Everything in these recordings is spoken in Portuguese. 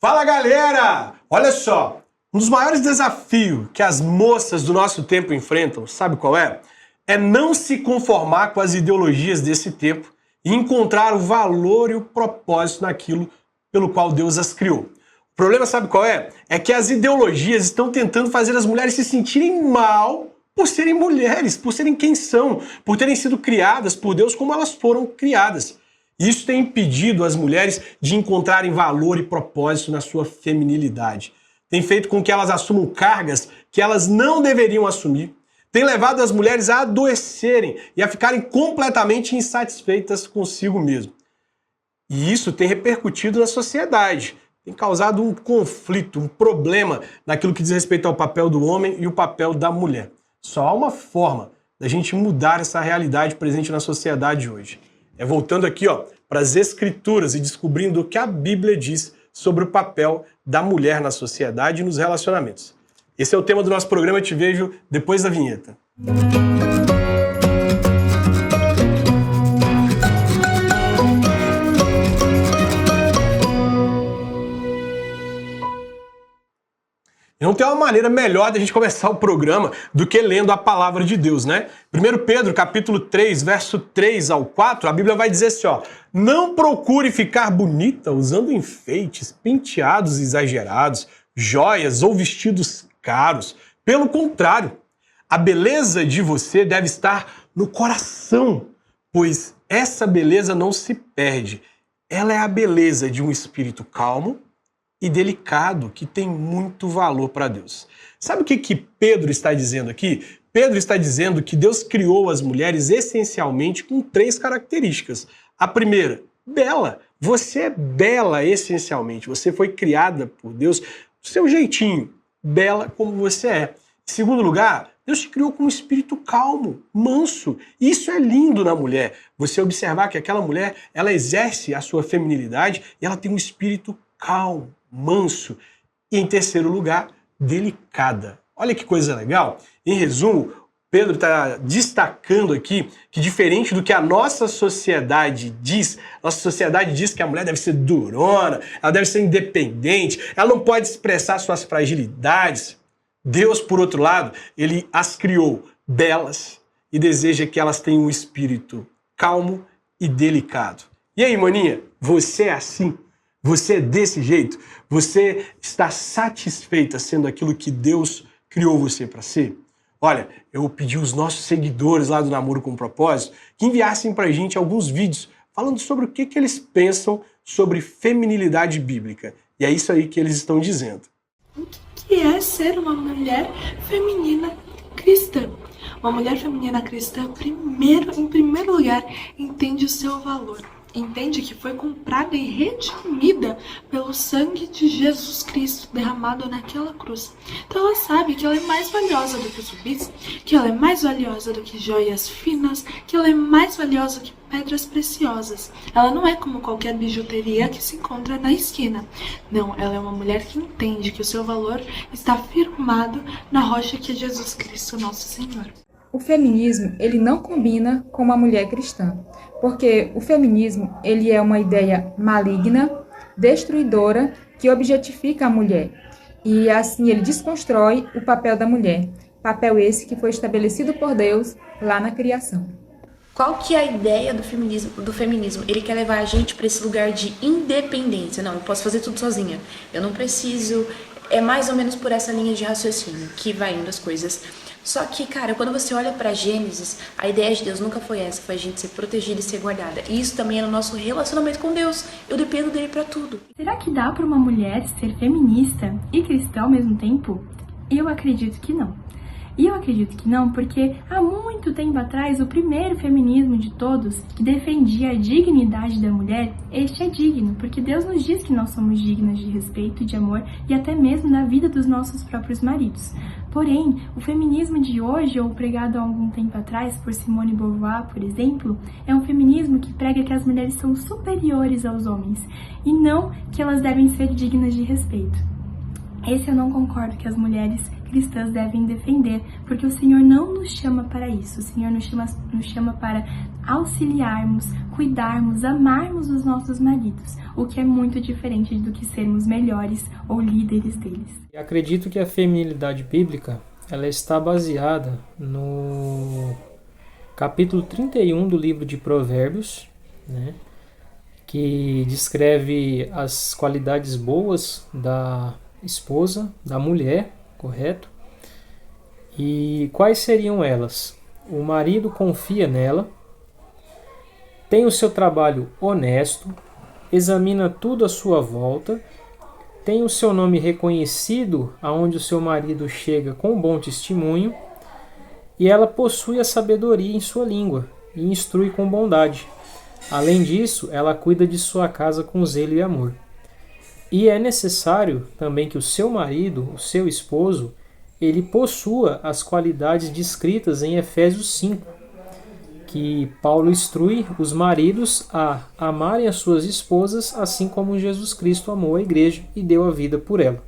Fala galera! Olha só, um dos maiores desafios que as moças do nosso tempo enfrentam, sabe qual é? É não se conformar com as ideologias desse tempo e encontrar o valor e o propósito naquilo pelo qual Deus as criou. O problema, sabe qual é? É que as ideologias estão tentando fazer as mulheres se sentirem mal por serem mulheres, por serem quem são, por terem sido criadas por Deus como elas foram criadas. Isso tem impedido as mulheres de encontrarem valor e propósito na sua feminilidade. Tem feito com que elas assumam cargas que elas não deveriam assumir. Tem levado as mulheres a adoecerem e a ficarem completamente insatisfeitas consigo mesmo. E isso tem repercutido na sociedade. Tem causado um conflito, um problema naquilo que diz respeito ao papel do homem e o papel da mulher. Só há uma forma da gente mudar essa realidade presente na sociedade hoje. É voltando aqui para as Escrituras e descobrindo o que a Bíblia diz sobre o papel da mulher na sociedade e nos relacionamentos. Esse é o tema do nosso programa, eu te vejo depois da vinheta. E não tem uma maneira melhor de a gente começar o programa do que lendo a palavra de Deus, né? 1 Pedro, capítulo 3, verso 3 ao 4, a Bíblia vai dizer assim, não procure ficar bonita usando enfeites, penteados exagerados, joias ou vestidos caros. Pelo contrário, a beleza de você deve estar no coração, pois essa beleza não se perde. Ela é a beleza de um espírito calmo e delicado, que tem muito valor para Deus. Sabe o que Pedro está dizendo aqui? Pedro está dizendo que Deus criou as mulheres essencialmente com 3 características. A primeira, bela. Você é bela essencialmente. Você foi criada por Deus do seu jeitinho, bela como você é. Em segundo lugar, Deus te criou com um espírito calmo, manso. Isso é lindo na mulher. Você observar que aquela mulher, ela exerce a sua feminilidade e ela tem um espírito calmo, manso. E em terceiro lugar, delicada. Olha que coisa legal. Em resumo, Pedro está destacando aqui que, diferente do que a nossa sociedade diz que a mulher deve ser durona, ela deve ser independente, ela não pode expressar suas fragilidades. Deus, por outro lado, ele as criou belas e deseja que elas tenham um espírito calmo e delicado. E aí, maninha, você é assim? Você é desse jeito? Você está satisfeita sendo aquilo que Deus criou você para ser? Olha, eu pedi aos nossos seguidores lá do Namoro com Propósito que enviassem para a gente alguns vídeos falando sobre o que eles pensam sobre feminilidade bíblica. E é isso aí que eles estão dizendo. O que é ser uma mulher feminina cristã? Uma mulher feminina cristã, em primeiro lugar, entende o seu valor. Entende que foi comprada e redimida pelo sangue de Jesus Cristo derramado naquela cruz. Então ela sabe que ela é mais valiosa do que os rubis, que ela é mais valiosa do que joias finas, que ela é mais valiosa que pedras preciosas. Ela não é como qualquer bijuteria que se encontra na esquina. Não, ela é uma mulher que entende que o seu valor está firmado na rocha que é Jesus Cristo, nosso Senhor. O feminismo, ele não combina com uma mulher cristã, porque o feminismo, ele é uma ideia maligna, destruidora, que objetifica a mulher. E assim ele desconstrói o papel da mulher, papel esse que foi estabelecido por Deus lá na criação. Qual que é a ideia do feminismo? Ele quer levar a gente para esse lugar de independência. Não, eu posso fazer tudo sozinha. Eu não preciso. É mais ou menos por essa linha de raciocínio que vai indo as coisas. Só que, cara, quando você olha para Gênesis, a ideia de Deus nunca foi essa, foi a gente ser protegida e ser guardada. E isso também é no nosso relacionamento com Deus. Eu dependo dele para tudo. Será que dá para uma mulher ser feminista e cristã ao mesmo tempo? Eu acredito que não. E eu acredito que não, porque há muito tempo atrás, o primeiro feminismo de todos, que defendia a dignidade da mulher, este é digno, porque Deus nos diz que nós somos dignas de respeito, de amor e até mesmo da vida dos nossos próprios maridos. Porém, o feminismo de hoje, ou pregado há algum tempo atrás por Simone de Beauvoir, por exemplo, é um feminismo que prega que as mulheres são superiores aos homens, e não que elas devem ser dignas de respeito. Esse eu não concordo que as mulheres cristãs devem defender, porque o Senhor não nos chama para isso. O Senhor nos chama para auxiliarmos, cuidarmos, amarmos os nossos maridos, o que é muito diferente do que sermos melhores ou líderes deles. Eu acredito que a feminilidade bíblica ela está baseada no capítulo 31 do livro de Provérbios, né, que descreve as qualidades boas da esposa, da mulher, correto? E quais seriam elas? O marido confia nela, tem o seu trabalho honesto, examina tudo à sua volta, tem o seu nome reconhecido aonde o seu marido chega com bom testemunho, e ela possui a sabedoria em sua língua e instrui com bondade. Além disso, ela cuida de sua casa com zelo e amor. E é necessário também que o seu marido, o seu esposo, ele possua as qualidades descritas em Efésios 5, que Paulo instrui os maridos a amarem as suas esposas, assim como Jesus Cristo amou a igreja e deu a vida por ela.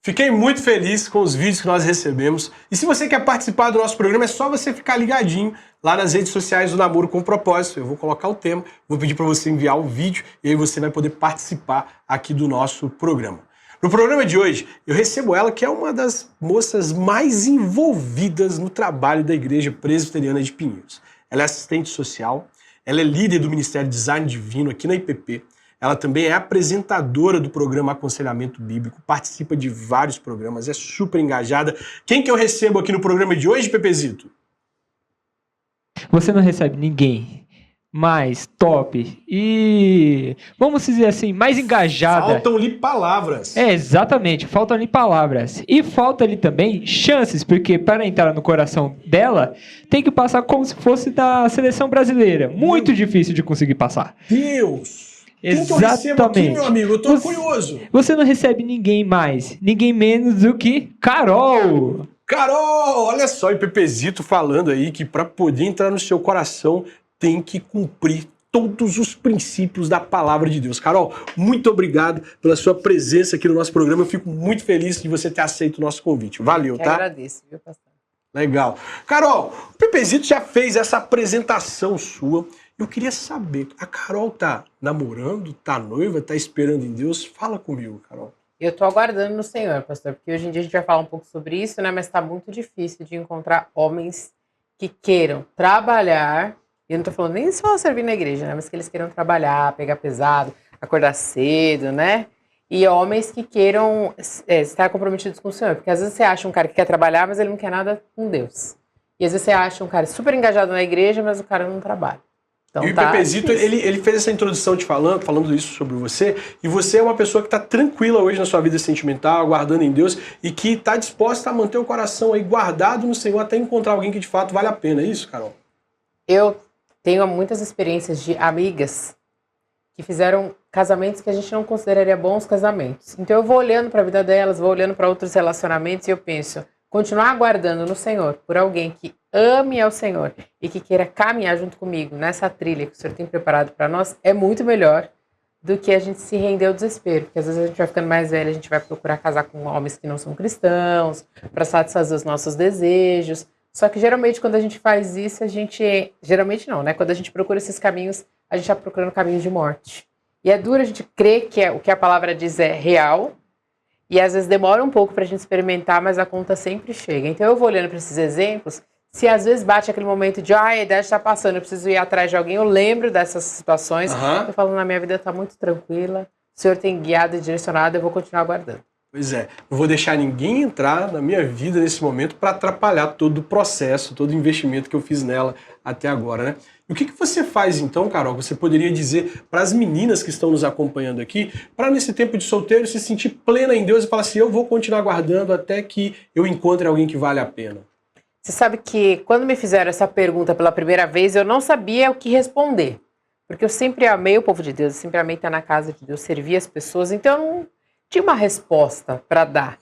Fiquei muito feliz com os vídeos que nós recebemos. E se você quer participar do nosso programa, é só você ficar ligadinho lá nas redes sociais do Namoro com Propósito. Eu vou colocar o tema, vou pedir para você enviar o vídeo e aí você vai poder participar aqui do nosso programa. No programa de hoje, eu recebo ela, que é uma das moças mais envolvidas no trabalho da Igreja Presbiteriana de Pinheiros. Ela é assistente social, ela é líder do Ministério Design Divino aqui na IPP. Ela também é apresentadora do programa Aconselhamento Bíblico, participa de vários programas, é super engajada. Quem que eu recebo aqui no programa de hoje, Pepezito? Você não recebe ninguém mais top e, vamos dizer assim, mais engajada. Faltam-lhe palavras. É, exatamente, faltam-lhe palavras. E falta-lhe também chances, porque para entrar no coração dela, tem que passar como se fosse da seleção brasileira. Muito difícil de conseguir passar. Deus! Quem que eu recebo aqui, meu amigo? Eu tô curioso. Você não recebe ninguém mais, ninguém menos do que Carol! Carol, olha só, e Pepezito falando aí que para poder entrar no seu coração tem que cumprir todos os princípios da palavra de Deus. Carol, muito obrigado pela sua presença aqui no nosso programa. Eu fico muito feliz de você ter aceito o nosso convite. Valeu, tá? Eu agradeço, viu, pastor? Legal. Carol, o Pepezito já fez essa apresentação sua. Eu queria saber, a Carol tá namorando, tá noiva, tá esperando em Deus? Fala comigo, Carol. Eu tô aguardando no Senhor, pastor, porque hoje em dia a gente vai falar um pouco sobre isso, né? Mas tá muito difícil de encontrar homens que queiram trabalhar. E eu não tô falando nem só servir na igreja, né? Mas que eles queiram trabalhar, pegar pesado, acordar cedo, né? E homens que queiram estar comprometidos com o Senhor. Porque às vezes você acha um cara que quer trabalhar, mas ele não quer nada com Deus. E às vezes você acha um cara super engajado na igreja, mas o cara não trabalha. Então, e o Pepezito, ele fez essa introdução te falando isso sobre você, e você é uma pessoa que está tranquila hoje na sua vida sentimental, aguardando em Deus, e que está disposta a manter o coração aí guardado no Senhor até encontrar alguém que de fato vale a pena. É isso, Carol? Eu tenho muitas experiências de amigas que fizeram casamentos que a gente não consideraria bons casamentos. Então eu vou olhando para a vida delas, vou olhando para outros relacionamentos e eu penso, continuar aguardando no Senhor por alguém que ame ao Senhor e que queira caminhar junto comigo nessa trilha que o Senhor tem preparado para nós é muito melhor do que a gente se render ao desespero, porque às vezes a gente vai ficando mais velha, a gente vai procurar casar com homens que não são cristãos para satisfazer os nossos desejos. Só que geralmente quando a gente faz isso, geralmente não, né? Quando a gente procura esses caminhos, a gente está procurando caminhos de morte. E é duro a gente crer que o que a palavra diz é real. E às vezes demora um pouco para a gente experimentar, mas a conta sempre chega. Então eu vou olhando para esses exemplos, se às vezes bate aquele momento de, a idade está passando, eu preciso ir atrás de alguém, eu lembro dessas situações, eu falo, na minha vida está muito tranquila, o Senhor tem guiado e direcionado, eu vou continuar aguardando. Pois é, não vou deixar ninguém entrar na minha vida nesse momento para atrapalhar todo o processo, todo o investimento que eu fiz nela até agora, né? E o que você faz então, Carol, que você poderia dizer para as meninas que estão nos acompanhando aqui, para nesse tempo de solteiro se sentir plena em Deus e falar assim, eu vou continuar guardando até que eu encontre alguém que vale a pena? Você sabe que quando me fizeram essa pergunta pela primeira vez, eu não sabia o que responder. Porque eu sempre amei o povo de Deus, eu sempre amei estar na casa de Deus, servir as pessoas, então eu não tinha uma resposta para dar.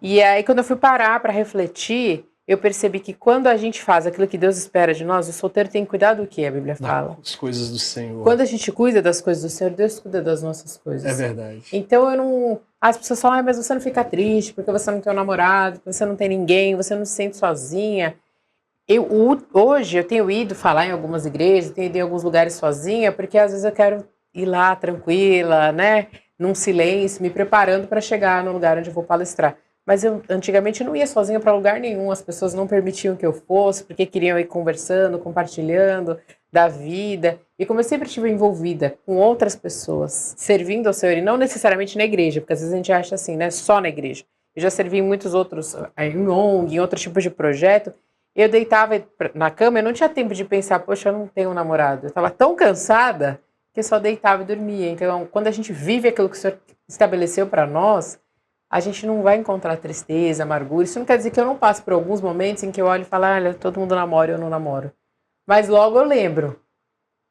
E aí, quando eu fui parar para refletir, eu percebi que quando a gente faz aquilo que Deus espera de nós, o solteiro tem que cuidar do que a Bíblia fala. As coisas do Senhor. Quando a gente cuida das coisas do Senhor, Deus cuida das nossas coisas. É verdade. Então eu não... As pessoas falam, mas você não fica triste porque você não tem um namorado, porque você não tem ninguém, você não se sente sozinha. Hoje eu tenho ido falar em algumas igrejas, tenho ido em alguns lugares sozinha, porque às vezes eu quero ir lá tranquila, né? Num silêncio, me preparando para chegar no lugar onde eu vou palestrar. Mas eu antigamente não ia sozinha para lugar nenhum, as pessoas não permitiam que eu fosse, porque queriam ir conversando, compartilhando da vida. E como eu sempre estive envolvida com outras pessoas, servindo ao Senhor, e não necessariamente na igreja, porque às vezes a gente acha assim, né, só na igreja. Eu já servi em muitos outros, em ONG, em outros tipos de projeto. Eu deitava na cama, eu não tinha tempo de pensar, poxa, eu não tenho um namorado. Eu estava tão cansada que eu só deitava e dormia. Então, quando a gente vive aquilo que o Senhor estabeleceu para nós, a gente não vai encontrar tristeza, amargura. Isso não quer dizer que eu não passe por alguns momentos em que eu olho e falo, olha, todo mundo namora e eu não namoro. Mas logo eu lembro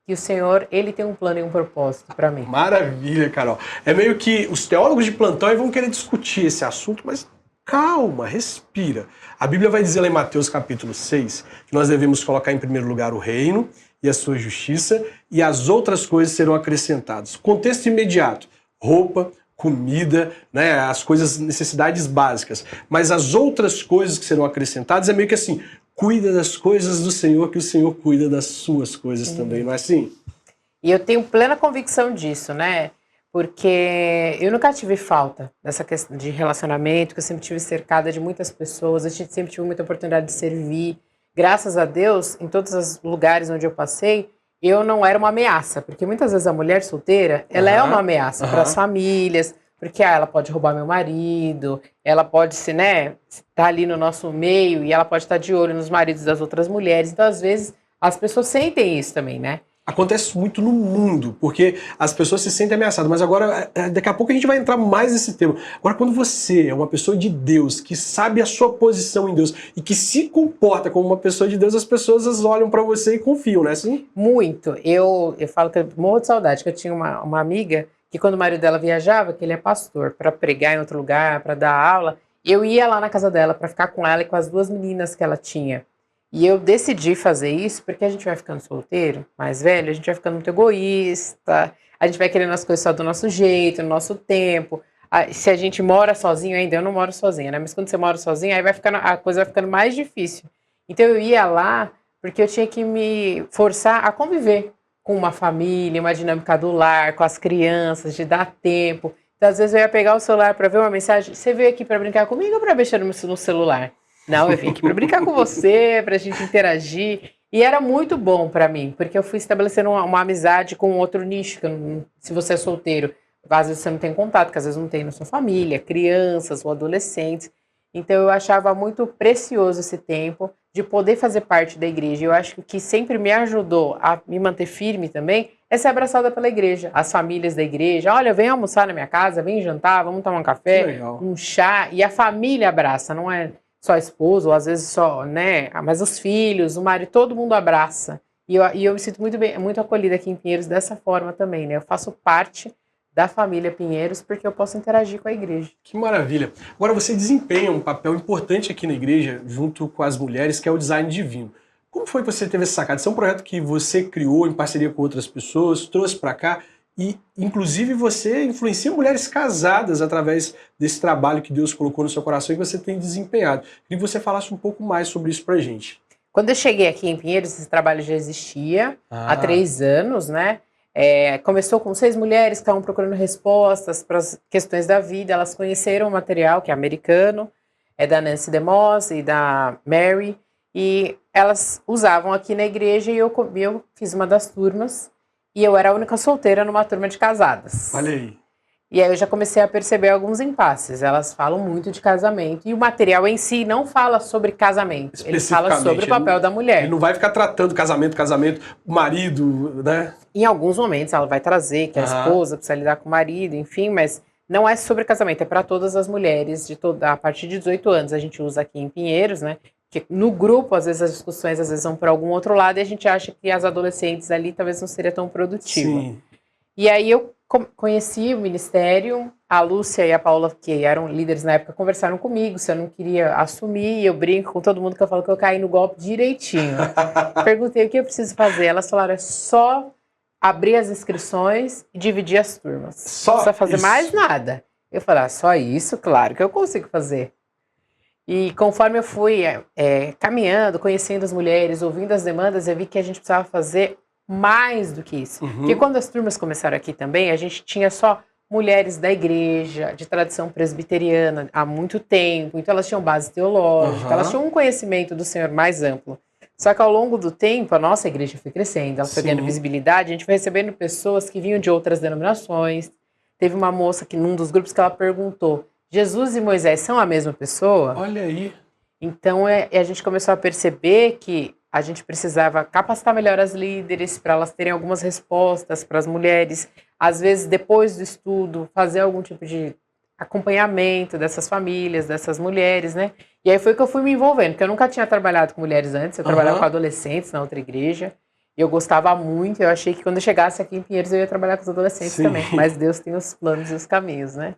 que o Senhor, Ele tem um plano e um propósito para mim. Maravilha, Carol. É meio que os teólogos de plantão vão querer discutir esse assunto, mas calma, respira. A Bíblia vai dizer lá em Mateus capítulo 6 que nós devemos colocar em primeiro lugar o reino e a sua justiça e as outras coisas serão acrescentadas. Contexto imediato, roupa, comida, né, as coisas, necessidades básicas. Mas as outras coisas que serão acrescentadas é meio que assim, cuida das coisas do Senhor, que o Senhor cuida das suas coisas também, não é assim? E eu tenho plena convicção disso, né? Porque eu nunca tive falta dessa questão de relacionamento, que eu sempre tive cercada de muitas pessoas, eu sempre tive muita oportunidade de servir. Graças a Deus, em todos os lugares onde eu passei, eu não era uma ameaça, porque muitas vezes a mulher solteira, ela é uma ameaça para as famílias, porque ela pode roubar meu marido, ela pode se, né, estar ali no nosso meio e ela pode estar de olho nos maridos das outras mulheres. Então, às vezes, as pessoas sentem isso também, né? Acontece muito no mundo, porque as pessoas se sentem ameaçadas, mas agora, daqui a pouco a gente vai entrar mais nesse tema. Agora, quando você é uma pessoa de Deus, que sabe a sua posição em Deus e que se comporta como uma pessoa de Deus, as pessoas olham pra você e confiam, né? Assim? Muito. Eu falo que eu morro de saudade, que eu tinha uma amiga que quando o marido dela viajava, que ele é pastor, para pregar em outro lugar, para dar aula, eu ia lá na casa dela para ficar com ela e com as duas meninas que ela tinha. E eu decidi fazer isso porque a gente vai ficando solteiro, mais velho, a gente vai ficando muito egoísta, a gente vai querendo as coisas só do nosso jeito, no nosso tempo. Se a gente mora sozinho ainda, eu não moro sozinha, né? Mas quando você mora sozinho, aí a coisa vai ficando mais difícil. Então eu ia lá porque eu tinha que me forçar a conviver com uma família, uma dinâmica do lar, com as crianças, de dar tempo. Então às vezes eu ia pegar o celular para ver uma mensagem, você veio aqui para brincar comigo ou para mexer no celular? Não, eu vim aqui para brincar com você, para a gente interagir. E era muito bom para mim, porque eu fui estabelecendo uma amizade com outro nicho. Se você é solteiro, às vezes você não tem contato, porque às vezes não tem na sua família, crianças ou adolescentes. Então eu achava muito precioso esse tempo de poder fazer parte da igreja. Eu acho que o que sempre me ajudou a me manter firme também é ser abraçada pela igreja. As famílias da igreja, olha, vem almoçar na minha casa, vem jantar, vamos tomar um café, um chá. E a família abraça, não é só a esposa, ou às vezes só, né, mas os filhos, o marido, todo mundo abraça. E eu me sinto muito bem, muito acolhida aqui em Pinheiros dessa forma também, né? Eu faço parte da família Pinheiros porque eu posso interagir com a igreja. Que maravilha. Agora você desempenha um papel importante aqui na igreja, junto com as mulheres, que é o design divino. Como foi que você teve essa sacada? Esse é um projeto que você criou em parceria com outras pessoas, trouxe para cá e, inclusive, você influencia mulheres casadas através desse trabalho que Deus colocou no seu coração e que você tem desempenhado. Queria que você falasse um pouco mais sobre isso pra gente. Quando eu cheguei aqui em Pinheiros, esse trabalho já existia há 3 anos, né? Começou com 6 mulheres que estavam procurando respostas para as questões da vida. Elas conheceram o material, que é americano, é da Nancy DeMoss e da Mary, e elas usavam aqui na igreja e eu fiz uma das turmas e eu era a única solteira numa turma de casadas. Olha aí. E aí eu já comecei a perceber alguns impasses. Elas falam muito de casamento e o material em si não fala sobre casamento. Ele fala sobre o papel da mulher. Ele não vai ficar tratando casamento, marido, né? Em alguns momentos ela vai trazer que a esposa precisa lidar com o marido, enfim, mas não é sobre casamento, é para todas as mulheres a partir de 18 anos. A gente usa aqui em Pinheiros, né? Que no grupo, às vezes, as discussões vão para algum outro lado e a gente acha que as adolescentes ali talvez não seria tão produtiva. Sim. E aí eu conheci o ministério, a Lúcia e a Paula, que eram líderes na época, conversaram comigo se eu não queria assumir, e eu brinco com todo mundo que eu falo que eu caí no golpe direitinho. Perguntei o que eu preciso fazer, elas falaram, é só abrir as inscrições e dividir as turmas. Só não precisa fazer isso. mais nada. Eu falei, só isso? Claro que eu consigo fazer. E conforme eu fui caminhando, conhecendo as mulheres, ouvindo as demandas, eu vi que a gente precisava fazer mais do que isso. Porque quando as turmas começaram aqui também, a gente tinha só mulheres da igreja, de tradição presbiteriana, há muito tempo. Então elas tinham base teológica, elas tinham um conhecimento do Senhor mais amplo. Só que ao longo do tempo, a nossa igreja foi crescendo, ela foi ganhando visibilidade, a gente foi recebendo pessoas que vinham de outras denominações. Teve uma moça que num dos grupos que ela perguntou, Jesus e Moisés são a mesma pessoa? Olha aí. Então a gente começou a perceber que a gente precisava capacitar melhor as líderes para elas terem algumas respostas para as mulheres. Às vezes, depois do estudo, fazer algum tipo de acompanhamento dessas famílias, dessas mulheres, né? E aí foi que eu fui me envolvendo, porque eu nunca tinha trabalhado com mulheres antes, eu trabalhava com adolescentes na outra igreja, e eu gostava muito, eu achei que quando eu chegasse aqui em Pinheiros eu ia trabalhar com os adolescentes também, mas Deus tem os planos e os caminhos, né?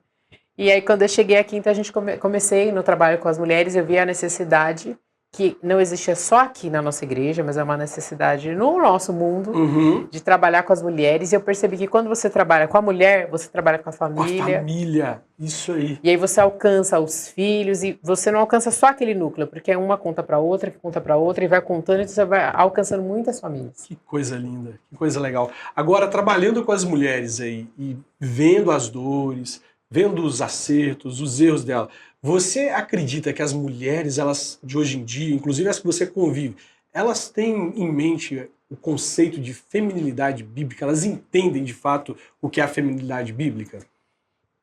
E aí quando eu cheguei aqui, então a gente comecei no trabalho com as mulheres, eu vi a necessidade que não existia só aqui na nossa igreja, mas é uma necessidade no nosso mundo de trabalhar com as mulheres. E eu percebi que quando você trabalha com a mulher, você trabalha com a família. Com a família, isso aí. E aí você alcança os filhos e você não alcança só aquele núcleo, porque uma conta para outra, que conta para outra e vai contando e você vai alcançando muitas famílias. Que coisa linda, que coisa legal. Agora, trabalhando com as mulheres aí e vendo as dores, vendo os acertos, os erros dela, você acredita que as mulheres, elas de hoje em dia, inclusive as que você convive, elas têm em mente o conceito de feminilidade bíblica? Elas entendem de fato o que é a feminilidade bíblica?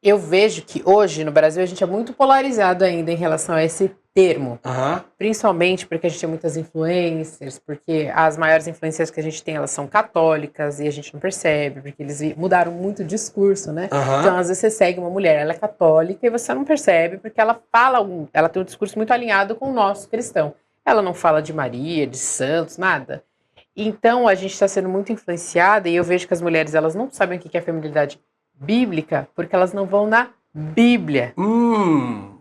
Eu vejo que hoje no Brasil a gente é muito polarizado ainda em relação a esse termo. Principalmente porque a gente tem muitas influencers, porque as maiores influências que a gente tem, elas são católicas e a gente não percebe, porque eles mudaram muito o discurso, né? Então, às vezes você segue uma mulher, ela é católica e você não percebe, porque ela ela tem um discurso muito alinhado com o nosso cristão. Ela não fala de Maria, de santos, nada. Então, a gente está sendo muito influenciada e eu vejo que as mulheres, elas não sabem o que é feminilidade bíblica, porque elas não vão na Bíblia.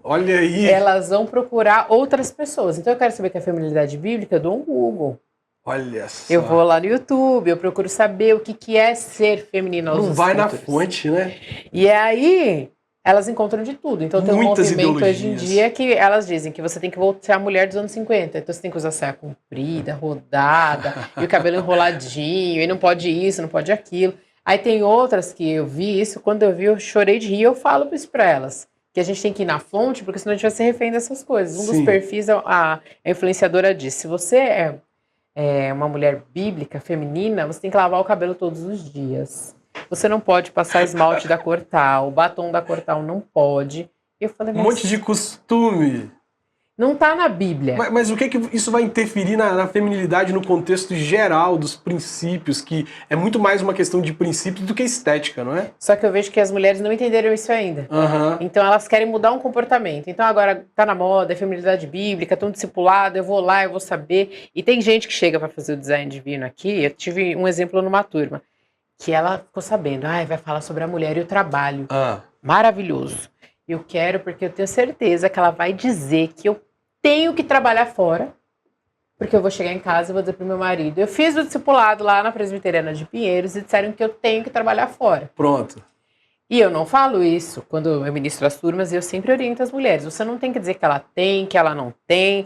Olha aí. Elas vão procurar outras pessoas. Então eu quero saber o que é feminilidade bíblica, eu dou um Google. Olha só. Eu vou lá no YouTube, eu procuro saber o que é ser feminina. Não vai na fonte, né? E aí elas encontram de tudo. Então tem um Muitas movimento hoje em ideologias. dia que elas dizem que você tem que voltar a mulher dos anos 50. Então você tem que usar saia comprida, rodada, e o cabelo enroladinho, e não pode isso, não pode aquilo. Aí tem outras que eu vi isso, quando eu vi eu chorei de rir, eu falo isso pra elas. Que a gente tem que ir na fonte, porque senão a gente vai ser refém dessas coisas. Um dos perfis, a influenciadora disse, se você é uma mulher bíblica, feminina, você tem que lavar o cabelo todos os dias. Você não pode passar esmalte da cor tal, o batom da cor tal não pode. Eu falei, Um monte de costume. Não tá na Bíblia. Mas o que isso vai interferir na feminilidade no contexto geral dos princípios, que é muito mais uma questão de princípios do que estética, não é? Só que eu vejo que as mulheres não entenderam isso ainda. Então elas querem mudar um comportamento. Então agora tá na moda, é feminilidade bíblica, tão discipulado, eu vou lá, eu vou saber. E tem gente que chega para fazer o design divino aqui. Eu tive um exemplo numa turma, que ela ficou sabendo, vai falar sobre a mulher e o trabalho. Maravilhoso. Eu quero, porque eu tenho certeza que ela vai dizer que eu tenho que trabalhar fora, porque eu vou chegar em casa e vou dizer pro meu marido, eu fiz o discipulado lá na Presbiteriana de Pinheiros e disseram que eu tenho que trabalhar fora. Pronto. E eu não falo isso quando eu ministro as turmas, eu sempre oriento as mulheres. Você não tem que dizer que ela tem, que ela não tem,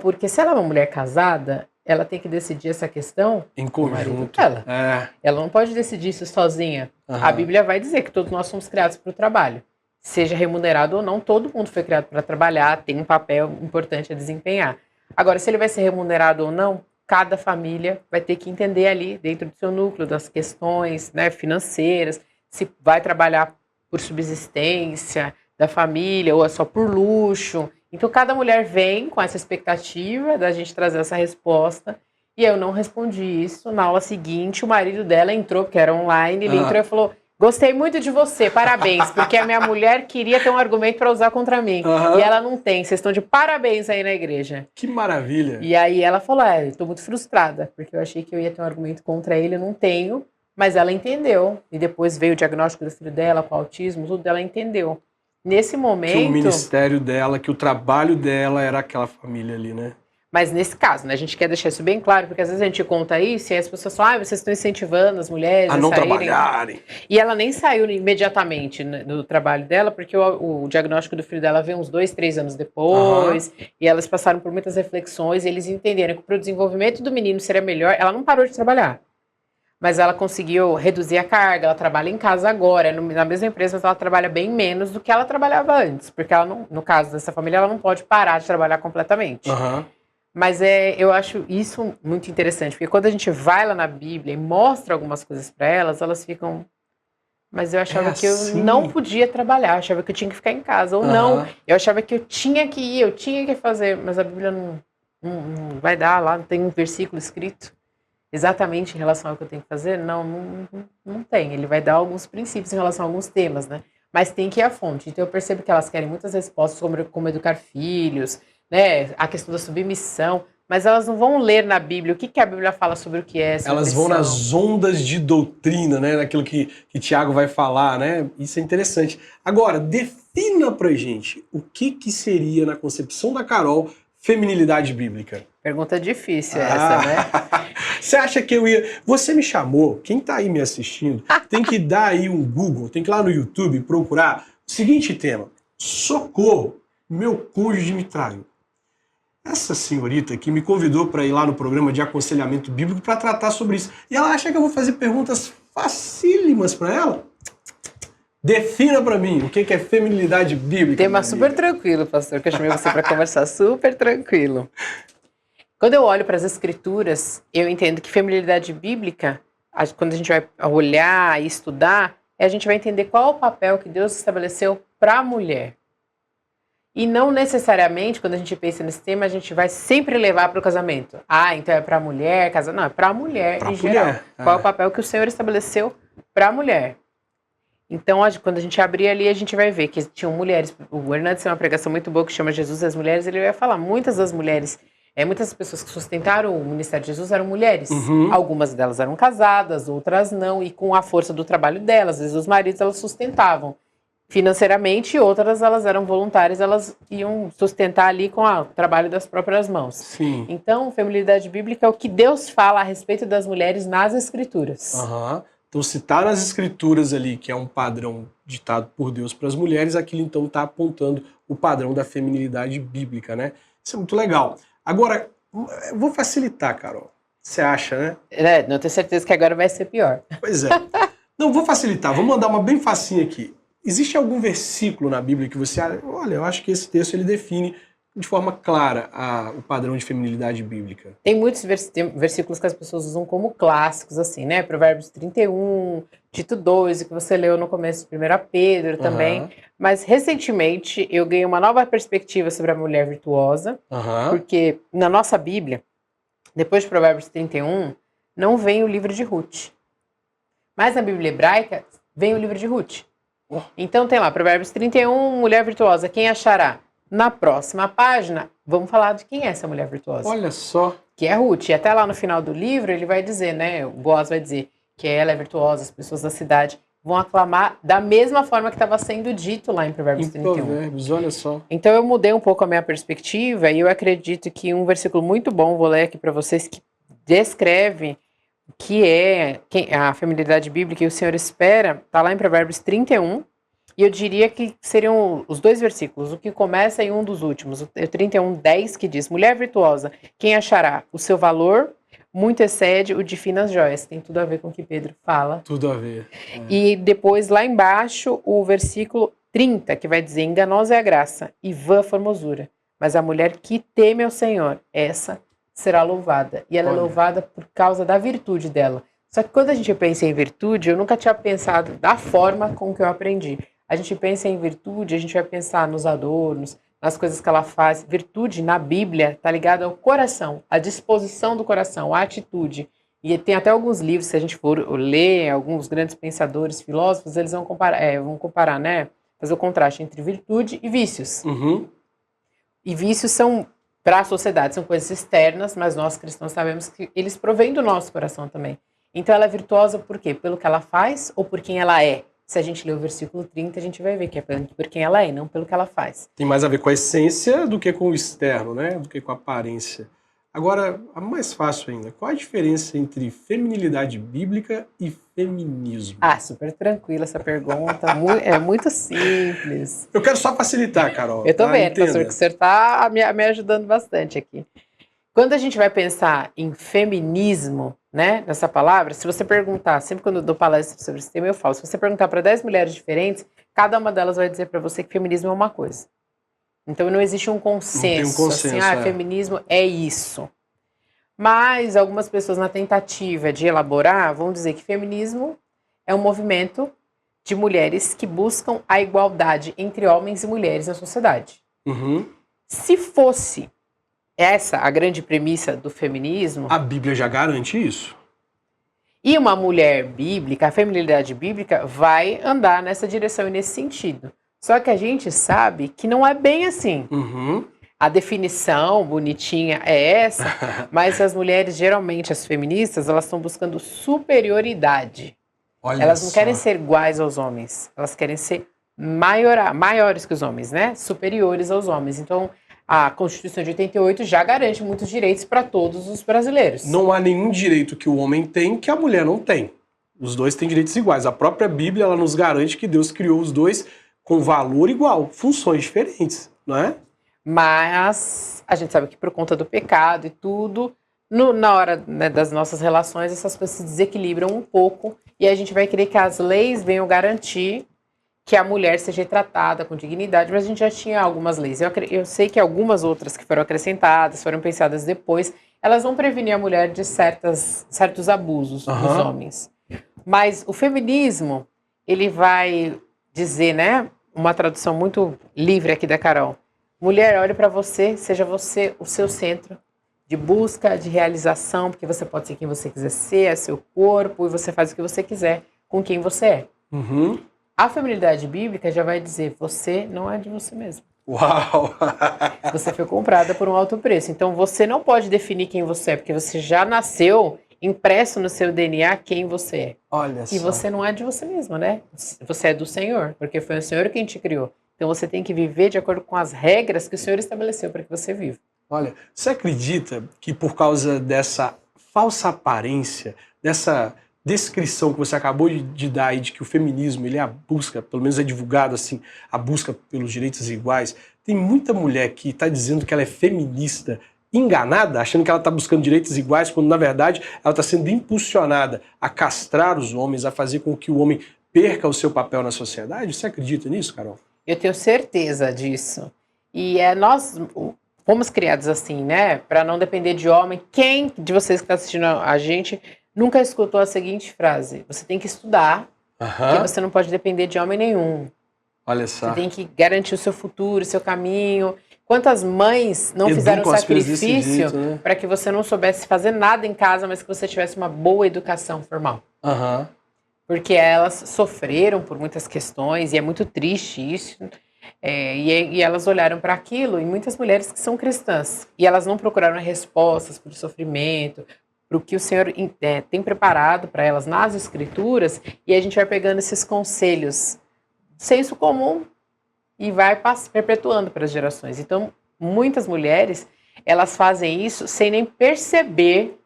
porque se ela é uma mulher casada, ela tem que decidir essa questão em com o marido conjunto. dela. Ela não pode decidir isso sozinha. A Bíblia vai dizer que todos nós somos criados para o trabalho. Seja remunerado ou não, todo mundo foi criado para trabalhar, tem um papel importante a desempenhar. Agora, se ele vai ser remunerado ou não, cada família vai ter que entender ali, dentro do seu núcleo, das questões, né, financeiras, se vai trabalhar por subsistência da família ou é só por luxo. Então, cada mulher vem com essa expectativa da gente trazer essa resposta. E eu não respondi isso. Na aula seguinte, o marido dela entrou, porque era online, ele entrou e falou... Gostei muito de você, parabéns, porque a minha mulher queria ter um argumento para usar contra mim. E ela não tem, vocês estão de parabéns aí na igreja. Que maravilha. E aí ela falou, eu tô muito frustrada, porque eu achei que eu ia ter um argumento contra ele, eu não tenho, Mas ela entendeu. E depois veio o diagnóstico do filho dela com autismo, tudo, ela entendeu. Nesse momento... Que o ministério dela, que o trabalho dela era aquela família ali, né? Mas nesse caso, né, a gente quer deixar isso bem claro, porque às vezes a gente conta isso e as pessoas falam, vocês estão incentivando as mulheres A não saírem. trabalharem. E ela nem saiu imediatamente, né, do trabalho dela, porque o diagnóstico do filho dela veio uns 2, 3 anos depois, e elas passaram por muitas reflexões, e eles entenderam que para o desenvolvimento do menino seria melhor, ela não parou de trabalhar. Mas ela conseguiu reduzir a carga, ela trabalha em casa agora, na mesma empresa, mas ela trabalha bem menos do que ela trabalhava antes, porque ela não, no caso dessa família, ela não pode parar de trabalhar completamente. Mas eu acho isso muito interessante, porque quando a gente vai lá na Bíblia e mostra algumas coisas para elas, elas ficam... Mas eu achava que eu não podia trabalhar, eu achava que eu tinha que ficar em casa, ou não. Eu achava que eu tinha que ir, eu tinha que fazer, mas a Bíblia não vai dar lá, não tem um versículo escrito exatamente em relação ao que eu tenho que fazer. Não tem. Ele vai dar alguns princípios em relação a alguns temas, né? Mas tem que ir à fonte. Então eu percebo que elas querem muitas respostas sobre como educar filhos, né, a questão da submissão, mas elas não vão ler na Bíblia o que a Bíblia fala sobre o que é submissão. Elas vão nas ondas de doutrina, né, naquilo que Tiago vai falar, né? Isso é interessante. Agora, defina pra gente o que seria, na concepção da Carol, feminilidade bíblica. Pergunta difícil essa, né? Você acha que eu ia... Você me chamou, quem tá aí me assistindo, tem que dar aí um Google, tem que ir lá no YouTube procurar o seguinte tema: socorro, meu cônjuge me traiu. Essa senhorita aqui me convidou para ir lá no programa de aconselhamento bíblico para tratar sobre isso. E ela acha que eu vou fazer perguntas facílimas para ela? Defina para mim o que é feminilidade bíblica. Tema super tranquilo, pastor, que eu chamei você para conversar, super tranquilo. Quando eu olho para as escrituras, eu entendo que feminilidade bíblica, quando a gente vai olhar e estudar, a gente vai entender qual é o papel que Deus estabeleceu para a mulher. E não necessariamente, quando a gente pensa nesse tema, a gente vai sempre levar para o casamento. Então é para a mulher, casar. Não, é para a mulher em geral. Qual é o papel que o Senhor estabeleceu para a mulher? Então, quando a gente abrir ali, a gente vai ver que tinham mulheres. O Hernandes tem uma pregação muito boa que chama Jesus e as Mulheres. Ele vai falar, muitas das mulheres, muitas pessoas que sustentaram o ministério de Jesus eram mulheres. Algumas delas eram casadas, outras não. E com a força do trabalho delas, às vezes os maridos, elas sustentavam financeiramente, e outras elas eram voluntárias, elas iam sustentar ali com o trabalho das próprias mãos. Sim. Então, feminilidade bíblica é o que Deus fala a respeito das mulheres nas escrituras. Então, se está nas escrituras ali, que é um padrão ditado por Deus para as mulheres, aquilo então está apontando o padrão da feminilidade bíblica, né? Isso é muito legal. Agora, eu vou facilitar, Carol. Você acha, né? Não tenho certeza que agora vai ser pior. Pois é. Não, vou facilitar. Vou mandar uma bem facinha aqui. Existe algum versículo na Bíblia que você... Olha, eu acho que esse texto ele define de forma clara o padrão de feminilidade bíblica. Tem muitos versículos que as pessoas usam como clássicos, assim, né? Provérbios 31, Tito 2, que você leu no começo de 1 Pedro também. Mas, recentemente, eu ganhei uma nova perspectiva sobre a mulher virtuosa, porque na nossa Bíblia, depois de Provérbios 31, não vem o livro de Ruth. Mas na Bíblia hebraica, vem o livro de Ruth. Então tem lá, Provérbios 31, mulher virtuosa, quem achará? Na próxima página, vamos falar de quem é essa mulher virtuosa. Olha só. Que é Ruth. E até lá no final do livro, ele vai dizer, né? O Boaz vai dizer que ela é virtuosa, as pessoas da cidade vão aclamar da mesma forma que estava sendo dito lá em Provérbios 31. Provérbios, olha só. Então eu mudei um pouco a minha perspectiva e eu acredito que um versículo muito bom, vou ler aqui para vocês, que descreve que é a feminilidade bíblica e o Senhor espera, está lá em Provérbios 31, e eu diria que seriam os dois versículos, o que começa em um dos últimos, o 31:10, que diz, mulher virtuosa, quem achará? O seu valor muito excede o de finas joias. Tem tudo a ver com o que Pedro fala. Tudo a ver. E depois, lá embaixo, o versículo 30, que vai dizer, enganosa é a graça e vã a formosura, mas a mulher que teme ao Senhor, essa será louvada. E ela é louvada por causa da virtude dela. Só que quando a gente pensa em virtude, eu nunca tinha pensado da forma com que eu aprendi. A gente pensa em virtude, a gente vai pensar nos adornos, nas coisas que ela faz. Virtude, na Bíblia, está ligada ao coração, à disposição do coração, à atitude. E tem até alguns livros, se a gente for ler, alguns grandes pensadores, filósofos, eles vão comparar, né? Fazer o contraste entre virtude e vícios. E vícios são... para a sociedade, são coisas externas, mas nós cristãos sabemos que eles provêm do nosso coração também. Então ela é virtuosa por quê? Pelo que ela faz ou por quem ela é? Se a gente ler o versículo 30, a gente vai ver que é por quem ela é, não pelo que ela faz. Tem mais a ver com a essência do que com o externo, né? Do que com a aparência. Agora, a mais fácil ainda, qual a diferença entre feminilidade bíblica e feminismo? Ah, super tranquila essa pergunta, é muito simples. Eu quero só facilitar, Carol. Eu tô tá? vendo, Entenda. pastor, que o senhor tá me ajudando bastante aqui. Quando a gente vai pensar em feminismo, né, nessa palavra, se você perguntar, sempre quando eu dou palestra sobre esse tema, eu falo, se você perguntar para 10 mulheres diferentes, cada uma delas vai dizer para você que feminismo é uma coisa. Então não existe um consenso, assim, feminismo é isso. Mas algumas pessoas, na tentativa de elaborar, vão dizer que feminismo é um movimento de mulheres que buscam a igualdade entre homens e mulheres na sociedade. Uhum. Se fosse essa a grande premissa do feminismo... A Bíblia já garante isso. E uma mulher bíblica, a feminilidade bíblica, vai andar nessa direção e nesse sentido. Só que a gente sabe que não é bem assim. Uhum. A definição bonitinha é essa, mas as mulheres, geralmente as feministas, elas estão buscando superioridade. Olha elas não só. querem ser iguais aos homens, elas querem ser maiores que os homens, né? Superiores aos homens. Então, a Constituição de 88 já garante muitos direitos para todos os brasileiros. Não há nenhum direito que o homem tem que a mulher não tem. Os dois têm direitos iguais. A própria Bíblia ela nos garante que Deus criou os dois com valor igual, funções diferentes, não é? Mas a gente sabe que por conta do pecado e tudo, na hora, né, das nossas relações, essas coisas se desequilibram um pouco e a gente vai querer que as leis venham garantir que a mulher seja tratada com dignidade, mas a gente já tinha algumas leis. Eu sei que algumas outras que foram acrescentadas, foram pensadas depois, elas vão prevenir a mulher de certos abusos dos homens. Mas o feminismo, ele vai dizer, né, uma tradução muito livre aqui da Carol, mulher, olhe para você, seja você o seu centro de busca, de realização, porque você pode ser quem você quiser ser, é seu corpo, e você faz o que você quiser com quem você é. Uhum. A feminilidade bíblica já vai dizer, você não é de você mesmo. Uau! Você foi comprada por um alto preço. Então você não pode definir quem você é, porque você já nasceu impresso no seu DNA quem você é. Olha só. E você não é de você mesmo, né? Você é do Senhor, porque foi o Senhor quem te criou. Então você tem que viver de acordo com as regras que o Senhor estabeleceu para que você viva. Olha, você acredita que por causa dessa falsa aparência, dessa descrição que você acabou de dar aí de que o feminismo ele é a busca, pelo menos é divulgado assim, a busca pelos direitos iguais, tem muita mulher que está dizendo que ela é feminista enganada, achando que ela está buscando direitos iguais, quando na verdade ela está sendo impulsionada a castrar os homens, a fazer com que o homem perca o seu papel na sociedade? Você acredita nisso, Carol? Eu tenho certeza disso. E nós fomos criados assim, né? Para não depender de homem. Quem de vocês que está assistindo a gente nunca escutou a seguinte frase? Você tem que estudar, porque você não pode depender de homem nenhum. Olha só. Você tem que garantir o seu futuro, o seu caminho. Quantas mães não fizeram sacrifício para que você não soubesse fazer nada em casa, mas que você tivesse uma boa educação formal? Porque elas sofreram por muitas questões, e é muito triste isso. E elas olharam para aquilo, e muitas mulheres que são cristãs, e elas não procuraram respostas para o sofrimento, para o que o Senhor tem preparado para elas nas Escrituras, e a gente vai pegando esses conselhos, senso comum, e vai perpetuando para as gerações. Então, muitas mulheres, elas fazem isso sem nem perceber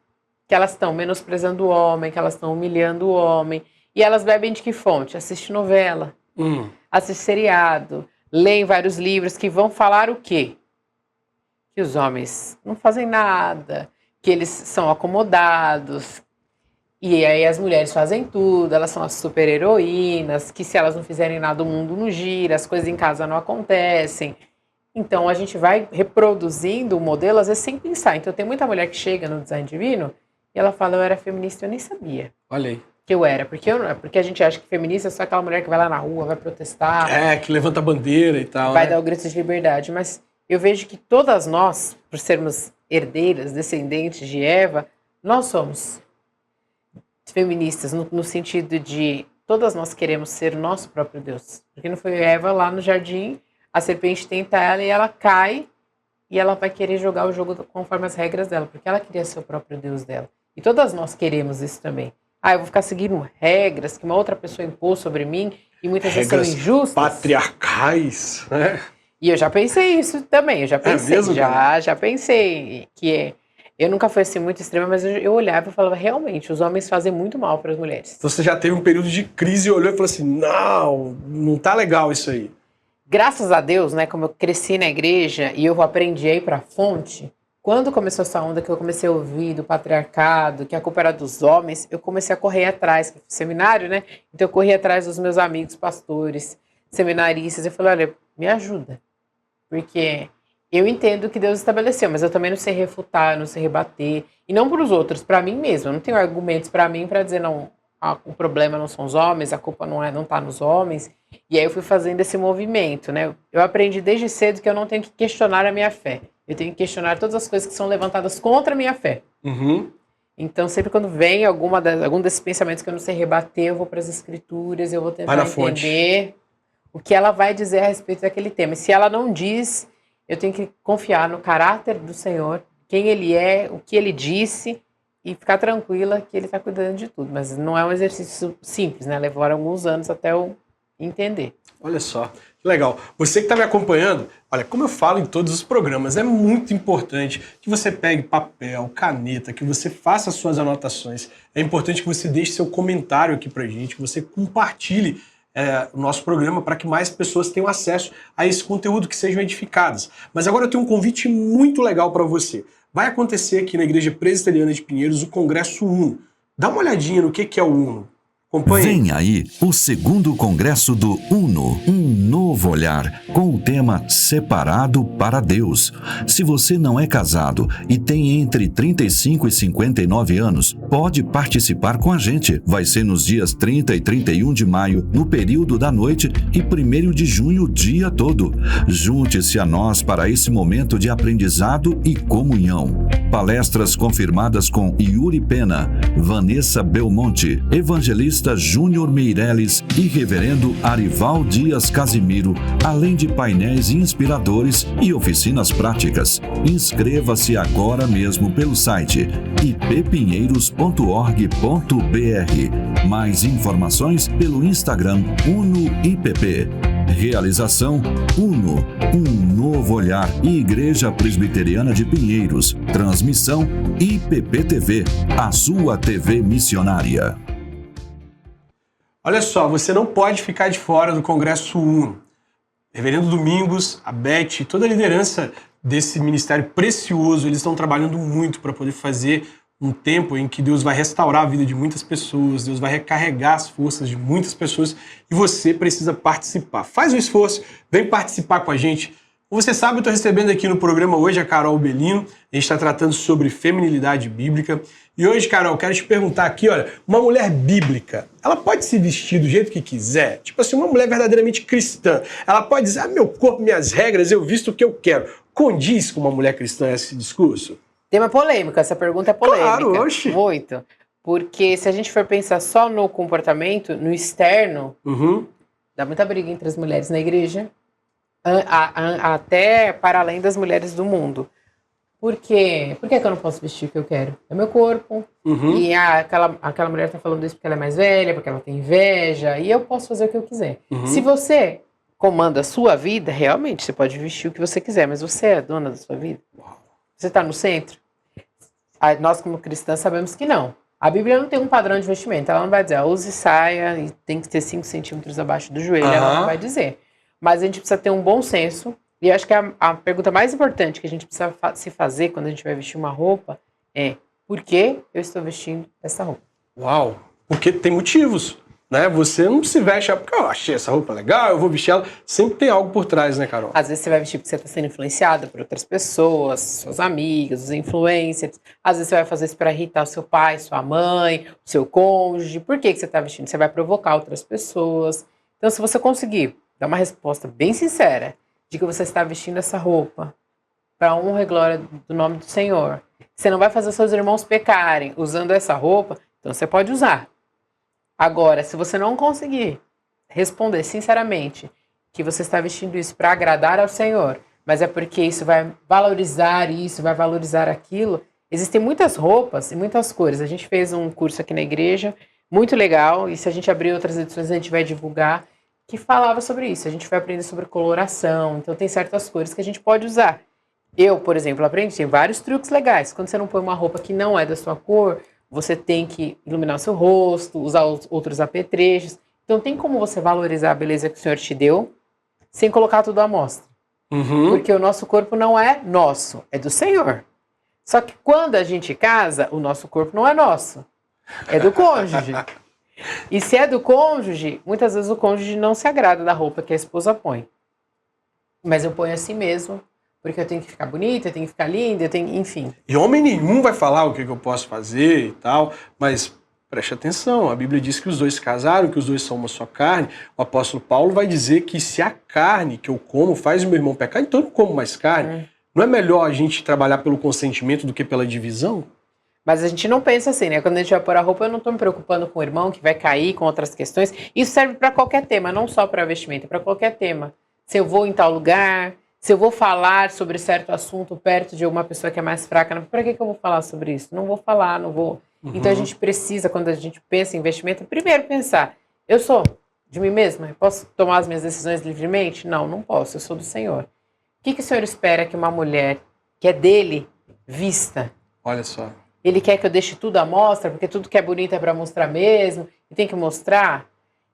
que elas estão menosprezando o homem, que elas estão humilhando o homem, e elas bebem de que fonte? Assiste novela, assiste seriado, leem vários livros que vão falar o quê? Que os homens não fazem nada, que eles são acomodados, e aí as mulheres fazem tudo, elas são as super-heroínas, que se elas não fizerem nada o mundo não gira, as coisas em casa não acontecem. Então a gente vai reproduzindo o modelo, às vezes sem pensar. Então tem muita mulher que chega no Design Divino e ela fala, eu era feminista, eu nem sabia. Olha aí. Que eu era, porque a gente acha que feminista é só aquela mulher que vai lá na rua, vai protestar. Que levanta a bandeira e tal. Vai dar o grito de liberdade, mas eu vejo que todas nós, por sermos herdeiras, descendentes de Eva, nós somos feministas no sentido de todas nós queremos ser o nosso próprio Deus. Porque não foi Eva lá no jardim, a serpente tenta ela e ela cai e ela vai querer jogar o jogo conforme as regras dela, porque ela queria ser o próprio Deus dela. E todas nós queremos isso também. eu vou ficar seguindo regras que uma outra pessoa impôs sobre mim e muitas vezes são injustas. Patriarcais, né? E eu já pensei isso também, mesmo, já pensei que eu nunca fui assim muito extrema, mas eu olhava e falava, realmente, os homens fazem muito mal para as mulheres. Então você já teve um período de crise e olhou e falou assim, não tá legal isso aí. Graças a Deus, né, como eu cresci na igreja e eu aprendi a ir para a fonte, quando começou essa onda que eu comecei a ouvir do patriarcado, que a culpa era dos homens, eu comecei a correr atrás, que eu fiz seminário, né? Então eu corri atrás dos meus amigos pastores, seminaristas, eu falei, olha, me ajuda. Porque eu entendo o que Deus estabeleceu, mas eu também não sei refutar, não sei rebater. E não para os outros, para mim mesma. Eu não tenho argumentos para mim para dizer, não, o problema não são os homens, a culpa não tá nos homens. E aí eu fui fazendo esse movimento, né? Eu aprendi desde cedo que eu não tenho que questionar a minha fé. Eu tenho que questionar todas as coisas que são levantadas contra a minha fé. Uhum. Então, sempre quando vem algum desses pensamentos que eu não sei rebater, eu vou para as escrituras, eu vou tentar entender o que ela vai dizer a respeito daquele tema. E se ela não diz, eu tenho que confiar no caráter do Senhor, quem Ele é, o que Ele disse, e ficar tranquila que Ele está cuidando de tudo. Mas não é um exercício simples, né? Levaram alguns anos até eu entender. Olha só, que legal. Você que está me acompanhando, olha, como eu falo em todos os programas, é muito importante que você pegue papel, caneta, que você faça suas anotações. É importante que você deixe seu comentário aqui pra gente, que você compartilhe o nosso programa para que mais pessoas tenham acesso a esse conteúdo, que sejam edificadas. Mas agora eu tenho um convite muito legal para você. Vai acontecer aqui na Igreja Presbiteriana de Pinheiros o Congresso UNO. Dá uma olhadinha no que é o UNO. Acompanhe. Vem aí o segundo congresso do UNO, um novo olhar, com o tema Separado para Deus. Se você não é casado e tem entre 35 e 59 anos, pode participar com a gente. Vai ser nos dias 30 e 31 de maio, no período da noite, e 1º de junho, o dia todo. Junte-se a nós para esse momento de aprendizado e comunhão. Palestras confirmadas com Yuri Pena, Vanessa Belmonte, evangelista Júnior Meireles e reverendo Arival Dias Casimiro, além de painéis inspiradores e oficinas práticas. Inscreva-se agora mesmo pelo site ippinheiros.org.br. Mais informações pelo Instagram UNO-IPP. Realização UNO, um novo olhar, e Igreja Presbiteriana de Pinheiros. Transmissão IPP-TV, a sua TV missionária. Olha só, você não pode ficar de fora do Congresso UNO. Reverendo Domingos, a Beth, toda a liderança desse ministério precioso, eles estão trabalhando muito para poder fazer um tempo em que Deus vai restaurar a vida de muitas pessoas, Deus vai recarregar as forças de muitas pessoas, e você precisa participar. Faz um esforço, vem participar com a gente. Como você sabe, eu estou recebendo aqui no programa hoje a Carol Belino. A gente está tratando sobre feminilidade bíblica. E hoje, Carol, eu quero te perguntar aqui, olha, uma mulher bíblica, ela pode se vestir do jeito que quiser? Tipo assim, uma mulher verdadeiramente cristã, ela pode dizer, meu corpo, minhas regras, eu visto o que eu quero. Condiz com uma mulher cristã esse discurso? Tema polêmico, essa pergunta é polêmica. Claro, oxe. Muito. Porque se a gente for pensar só no comportamento, no externo, dá muita briga entre as mulheres na igreja, até para além das mulheres do mundo. Por quê? Por que eu não posso vestir o que eu quero? É meu corpo. E aquela mulher tá falando isso porque ela é mais velha, porque ela tem inveja, e eu posso fazer o que eu quiser. Se você comanda a sua vida, realmente você pode vestir o que você quiser, mas você é a dona da sua vida? Você está no centro? Nós, como cristãs, sabemos que não. A Bíblia não tem um padrão de vestimento. Ela não vai dizer, use saia e tem que ter 5 centímetros abaixo do joelho. Ela não vai dizer. Mas a gente precisa ter um bom senso. E eu acho que a pergunta mais importante que a gente precisa se fazer quando a gente vai vestir uma roupa é: por que eu estou vestindo essa roupa? Uau! Porque tem motivos, né? Você não se veste porque eu achei essa roupa legal, eu vou vestir ela. Sempre tem algo por trás, né, Carol? Às vezes você vai vestir porque você está sendo influenciada por outras pessoas, suas amigas, os influencers. Às vezes você vai fazer isso para irritar o seu pai, sua mãe, o seu cônjuge. Por que você está vestindo? Você vai provocar outras pessoas. Então, se você conseguir dar uma resposta bem sincera de que você está vestindo essa roupa para honra e glória do nome do Senhor, você não vai fazer seus irmãos pecarem usando essa roupa, então você pode usar. Agora, se você não conseguir responder sinceramente que você está vestindo isso para agradar ao Senhor, mas é porque isso vai valorizar aquilo, Existem muitas roupas e muitas cores. A gente fez um curso aqui na igreja, muito legal, e se a gente abrir outras edições, a gente vai divulgar, que falava sobre isso. A gente vai aprender sobre coloração, então tem certas cores que a gente pode usar. Eu, por exemplo, aprendi, tem vários truques legais. Quando você não põe uma roupa que não é da sua cor, você tem que iluminar o seu rosto, usar outros apetrechos. Então tem como você valorizar a beleza que o Senhor te deu, sem colocar tudo à mostra. Porque o nosso corpo não é nosso, é do Senhor. Só que quando a gente casa, o nosso corpo não é nosso, é do cônjuge. E se é do cônjuge, muitas vezes o cônjuge não se agrada da roupa que a esposa põe. Mas eu ponho assim mesmo, porque eu tenho que ficar bonita, eu tenho que ficar linda, eu tenho, enfim. E homem nenhum vai falar o que eu posso fazer e tal, mas preste atenção, a Bíblia diz que os dois se casaram, que os dois são uma só carne. O apóstolo Paulo vai dizer que se a carne que eu como faz o meu irmão pecar, então eu não como mais carne. Não é melhor a gente trabalhar pelo consentimento do que pela divisão? Mas a gente não pensa assim, né? Quando a gente vai pôr a roupa, eu não estou me preocupando com o irmão que vai cair, com outras questões. Isso serve para qualquer tema, não só para vestimenta, para qualquer tema. Se eu vou em tal lugar, se eu vou falar sobre certo assunto perto de uma pessoa que é mais fraca, para que eu vou falar sobre isso? Não vou falar, não vou. Então a gente precisa, quando a gente pensa em investimento, primeiro pensar, eu sou de mim mesma? Eu posso tomar as minhas decisões livremente? Não, não posso, eu sou do Senhor. O que o Senhor espera que uma mulher que é dele vista? Olha só. Ele quer que eu deixe tudo à mostra, porque tudo que é bonito é para mostrar mesmo, e tem que mostrar.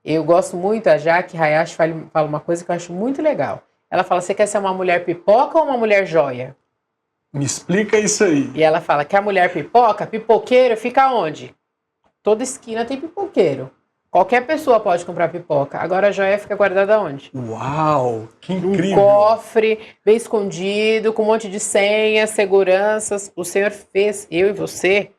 Eu gosto muito, a Jaque Hayashi fala uma coisa que eu acho muito legal. Ela fala, você quer ser uma mulher pipoca ou uma mulher joia? Me explica isso aí. E ela fala que a mulher pipoca, pipoqueiro, fica onde? Toda esquina tem pipoqueiro. Qualquer pessoa pode comprar pipoca. Agora a joia fica guardada onde? Uau, que incrível. Um cofre, bem escondido, com um monte de senhas, seguranças. O Senhor fez, eu e você,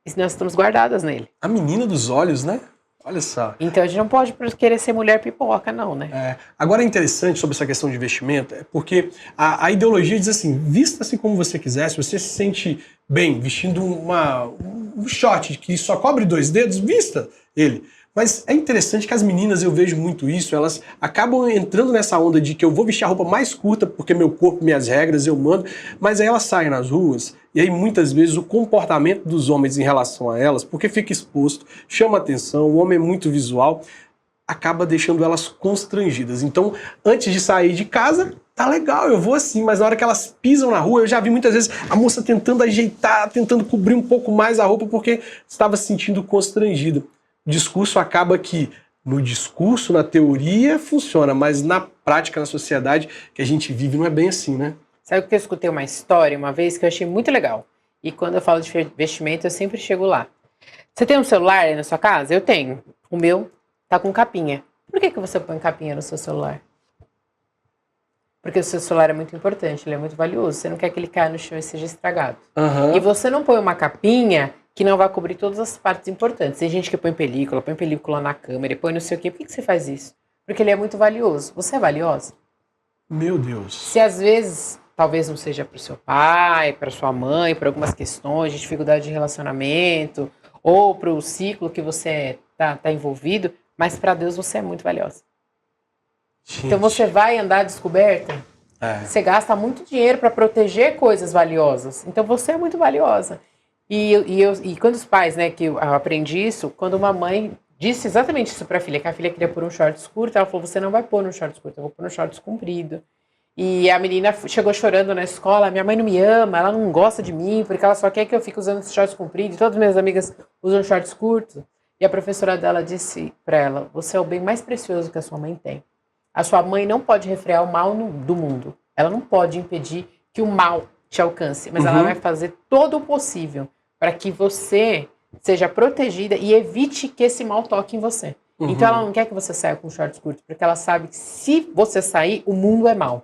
e nós estamos guardadas nele. A menina dos olhos, né? Olha só. Então a gente não pode querer ser mulher pipoca, não, né? Agora é interessante sobre essa questão de vestimenta, é porque a ideologia diz assim, vista-se como você quiser, se você se sente bem vestindo um short que só cobre 2 dedos, vista ele. Mas é interessante que as meninas, eu vejo muito isso, elas acabam entrando nessa onda de que eu vou vestir a roupa mais curta porque meu corpo, minhas regras, eu mando, mas aí elas saem nas ruas e aí muitas vezes o comportamento dos homens em relação a elas, porque fica exposto, chama atenção, o homem é muito visual, acaba deixando elas constrangidas. Então, antes de sair de casa, tá legal, eu vou assim, mas na hora que elas pisam na rua, eu já vi muitas vezes a moça tentando ajeitar, tentando cobrir um pouco mais a roupa porque estava se sentindo constrangida. O discurso acaba que, no discurso, na teoria, funciona, mas na prática, na sociedade que a gente vive, não é bem assim, né? Sabe que eu escutei uma história uma vez que eu achei muito legal? E quando eu falo de vestimento, eu sempre chego lá. Você tem um celular aí na sua casa? Eu tenho. O meu tá com capinha. Por que você põe capinha no seu celular? Porque o seu celular é muito importante, ele é muito valioso. Você não quer que ele caia no chão e seja estragado. E você não põe uma capinha que não vai cobrir todas as partes importantes. Tem gente que põe película na câmera, põe não sei o quê. Por que você faz isso? Porque ele é muito valioso. Você é valiosa? Meu Deus. Se às vezes, talvez não seja para o seu pai, para sua mãe, por algumas questões de dificuldade de relacionamento, ou para o ciclo que você tá envolvido, mas para Deus você é muito valiosa. Gente. Então você vai andar descoberta, você gasta muito dinheiro para proteger coisas valiosas. Então você é muito valiosa. E quando os pais, né, que eu aprendi isso, quando uma mãe disse exatamente isso para a filha, que a filha queria pôr um shorts curto, ela falou, você não vai pôr no shorts curto, eu vou pôr no shorts comprido. E a menina chegou chorando na escola, minha mãe não me ama, ela não gosta de mim, porque ela só quer que eu fique usando esses shorts compridos, e todas as minhas amigas usam shorts curtos. E a professora dela disse para ela, você é o bem mais precioso que a sua mãe tem. A sua mãe não pode refrear o mal do mundo, ela não pode impedir que o mal te alcance, mas ela vai fazer todo o possível para que você seja protegida e evite que esse mal toque em você. Então ela não quer que você saia com shorts curtos, porque ela sabe que se você sair, o mundo é mau.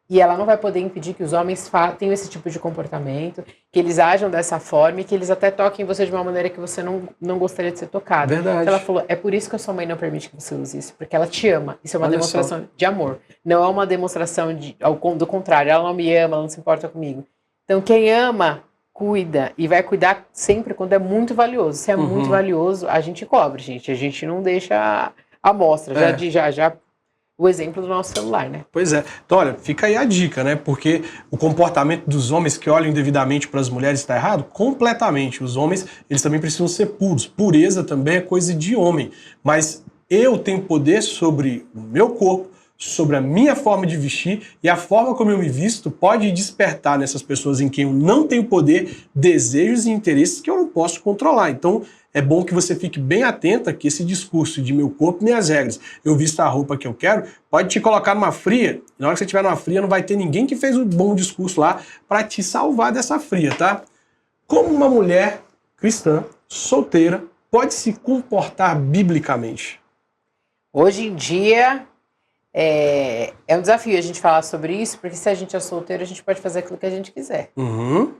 E ela não vai poder impedir que os homens tenham esse tipo de comportamento, que eles ajam dessa forma e que eles até toquem em você de uma maneira que você não gostaria de ser tocado. Verdade. Então ela falou, é por isso que a sua mãe não permite que você use isso, porque ela te ama. Isso é uma demonstração de amor. Não é uma demonstração do contrário, ela não me ama, ela não se importa comigo. Então quem ama, cuida. E vai cuidar sempre quando é muito valioso. Se é muito valioso, a gente cobre, gente. A gente não deixa a amostra. o exemplo do nosso celular, né? Pois é. Então, olha, fica aí a dica, né? Porque o comportamento dos homens que olham indevidamente para as mulheres está errado? Completamente. Os homens, eles também precisam ser puros. Pureza também é coisa de homem. Mas eu tenho poder sobre o meu corpo, sobre a minha forma de vestir, e a forma como eu me visto pode despertar nessas pessoas em quem eu não tenho poder, desejos e interesses que eu não posso controlar. Então, é bom que você fique bem atenta que esse discurso de meu corpo, minhas regras, eu visto a roupa que eu quero, pode te colocar numa fria, e na hora que você estiver numa fria não vai ter ninguém que fez um bom discurso lá para te salvar dessa fria, tá? Como uma mulher cristã, solteira, pode se comportar biblicamente? Hoje em dia é um desafio a gente falar sobre isso, porque se a gente é solteiro, a gente pode fazer aquilo que a gente quiser. Uhum.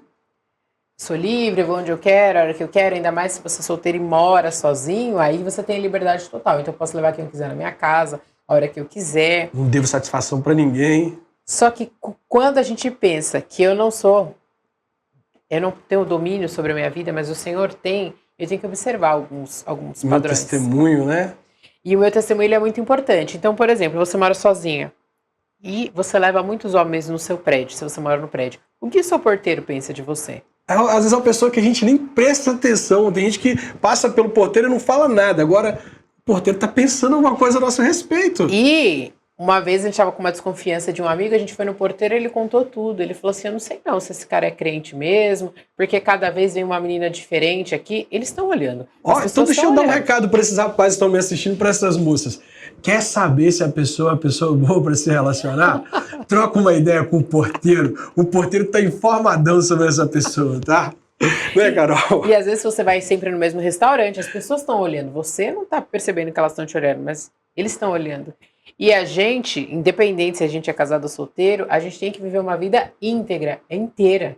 Sou livre, vou onde eu quero, a hora que eu quero, ainda mais se você é solteiro e mora sozinho, aí você tem liberdade total. Então eu posso levar quem eu quiser na minha casa, a hora que eu quiser. Não devo satisfação para ninguém. Só que quando a gente pensa que eu não tenho domínio sobre a minha vida, mas o Senhor tem, eu tenho que observar alguns padrões. Meu testemunho, né? E o meu testemunho ele é muito importante. Então, por exemplo, você mora sozinha e você leva muitos homens no seu prédio, se você mora no prédio. O que o seu porteiro pensa de você? Às vezes é uma pessoa que a gente nem presta atenção. Tem gente que passa pelo porteiro e não fala nada. Agora, o porteiro tá pensando alguma coisa a nosso respeito. E uma vez a gente tava com uma desconfiança de um amigo, a gente foi no porteiro e ele contou tudo. Ele falou assim, eu não sei não se esse cara é crente mesmo, porque cada vez vem uma menina diferente aqui. Eles estão olhando. Ó, então deixa eu dar um recado para esses rapazes que estão me assistindo, para essas moças. Quer saber se a pessoa é uma pessoa boa para se relacionar? Troca uma ideia com o porteiro. O porteiro tá informadão sobre essa pessoa, tá? Né, Carol? E às vezes você vai sempre no mesmo restaurante, as pessoas estão olhando. Você não tá percebendo que elas estão te olhando, mas eles estão olhando. E a gente, independente se a gente é casado ou solteiro, a gente tem que viver uma vida íntegra, inteira.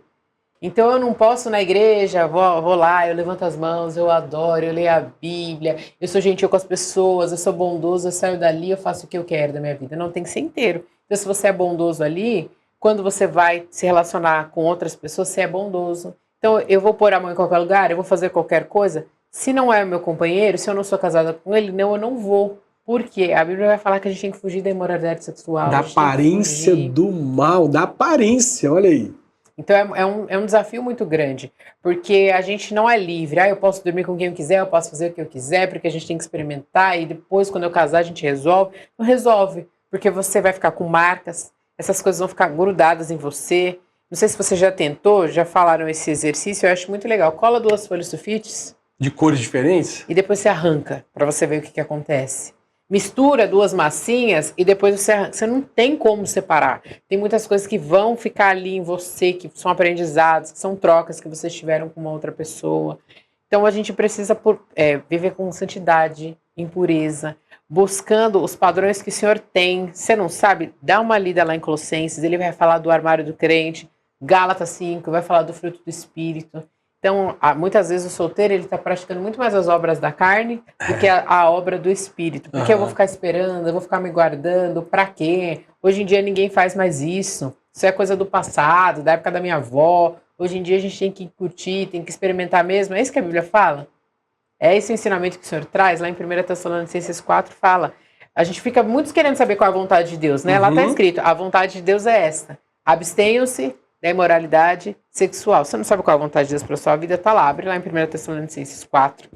Então eu não posso na igreja, vou lá, eu levanto as mãos, eu adoro, eu leio a Bíblia, eu sou gentil com as pessoas, eu sou bondoso, eu saio dali, eu faço o que eu quero da minha vida. Não, tem que ser inteiro. Então se você é bondoso ali, quando você vai se relacionar com outras pessoas, você é bondoso. Então eu vou pôr a mão em qualquer lugar, eu vou fazer qualquer coisa. Se não é o meu companheiro, se eu não sou casada com ele, não, eu não vou. Por quê? A Bíblia vai falar que a gente tem que fugir da imoralidade sexual. Da aparência do mal, da aparência, olha aí. Então é um desafio muito grande, porque a gente não é livre. Eu posso dormir com quem eu quiser, eu posso fazer o que eu quiser, porque a gente tem que experimentar e depois, quando eu casar, a gente resolve. Não resolve, porque você vai ficar com marcas, essas coisas vão ficar grudadas em você. Não sei se você já tentou, já falaram esse exercício, eu acho muito legal. Cola 2 folhas sulfites. De cores diferentes? E depois você arranca, para você ver o que acontece. Mistura 2 massinhas e depois você não tem como separar. Tem muitas coisas que vão ficar ali em você, que são aprendizados, que são trocas que vocês tiveram com uma outra pessoa. Então a gente precisa viver com santidade, em pureza, buscando os padrões que o Senhor tem. Você não sabe? Dá uma lida lá em Colossenses, ele vai falar do armário do crente, Gálatas 5, vai falar do fruto do Espírito. Então, muitas vezes o solteiro ele está praticando muito mais as obras da carne do que a obra do Espírito. Porque eu vou ficar esperando, eu vou ficar me guardando, pra quê? Hoje em dia ninguém faz mais isso. Isso é coisa do passado, da época da minha avó. Hoje em dia a gente tem que curtir, tem que experimentar mesmo. É isso que a Bíblia fala? É esse o ensinamento que o Senhor traz. Lá em 1 Tessalonicenses 4 fala. A gente fica muito querendo saber qual é a vontade de Deus, né? Lá está escrito, a vontade de Deus é esta. Abstenham-se da imoralidade sexual. Você não sabe qual é a vontade de Deus para a sua vida? Tá lá, abre lá em 1 Tessalonicenses 4,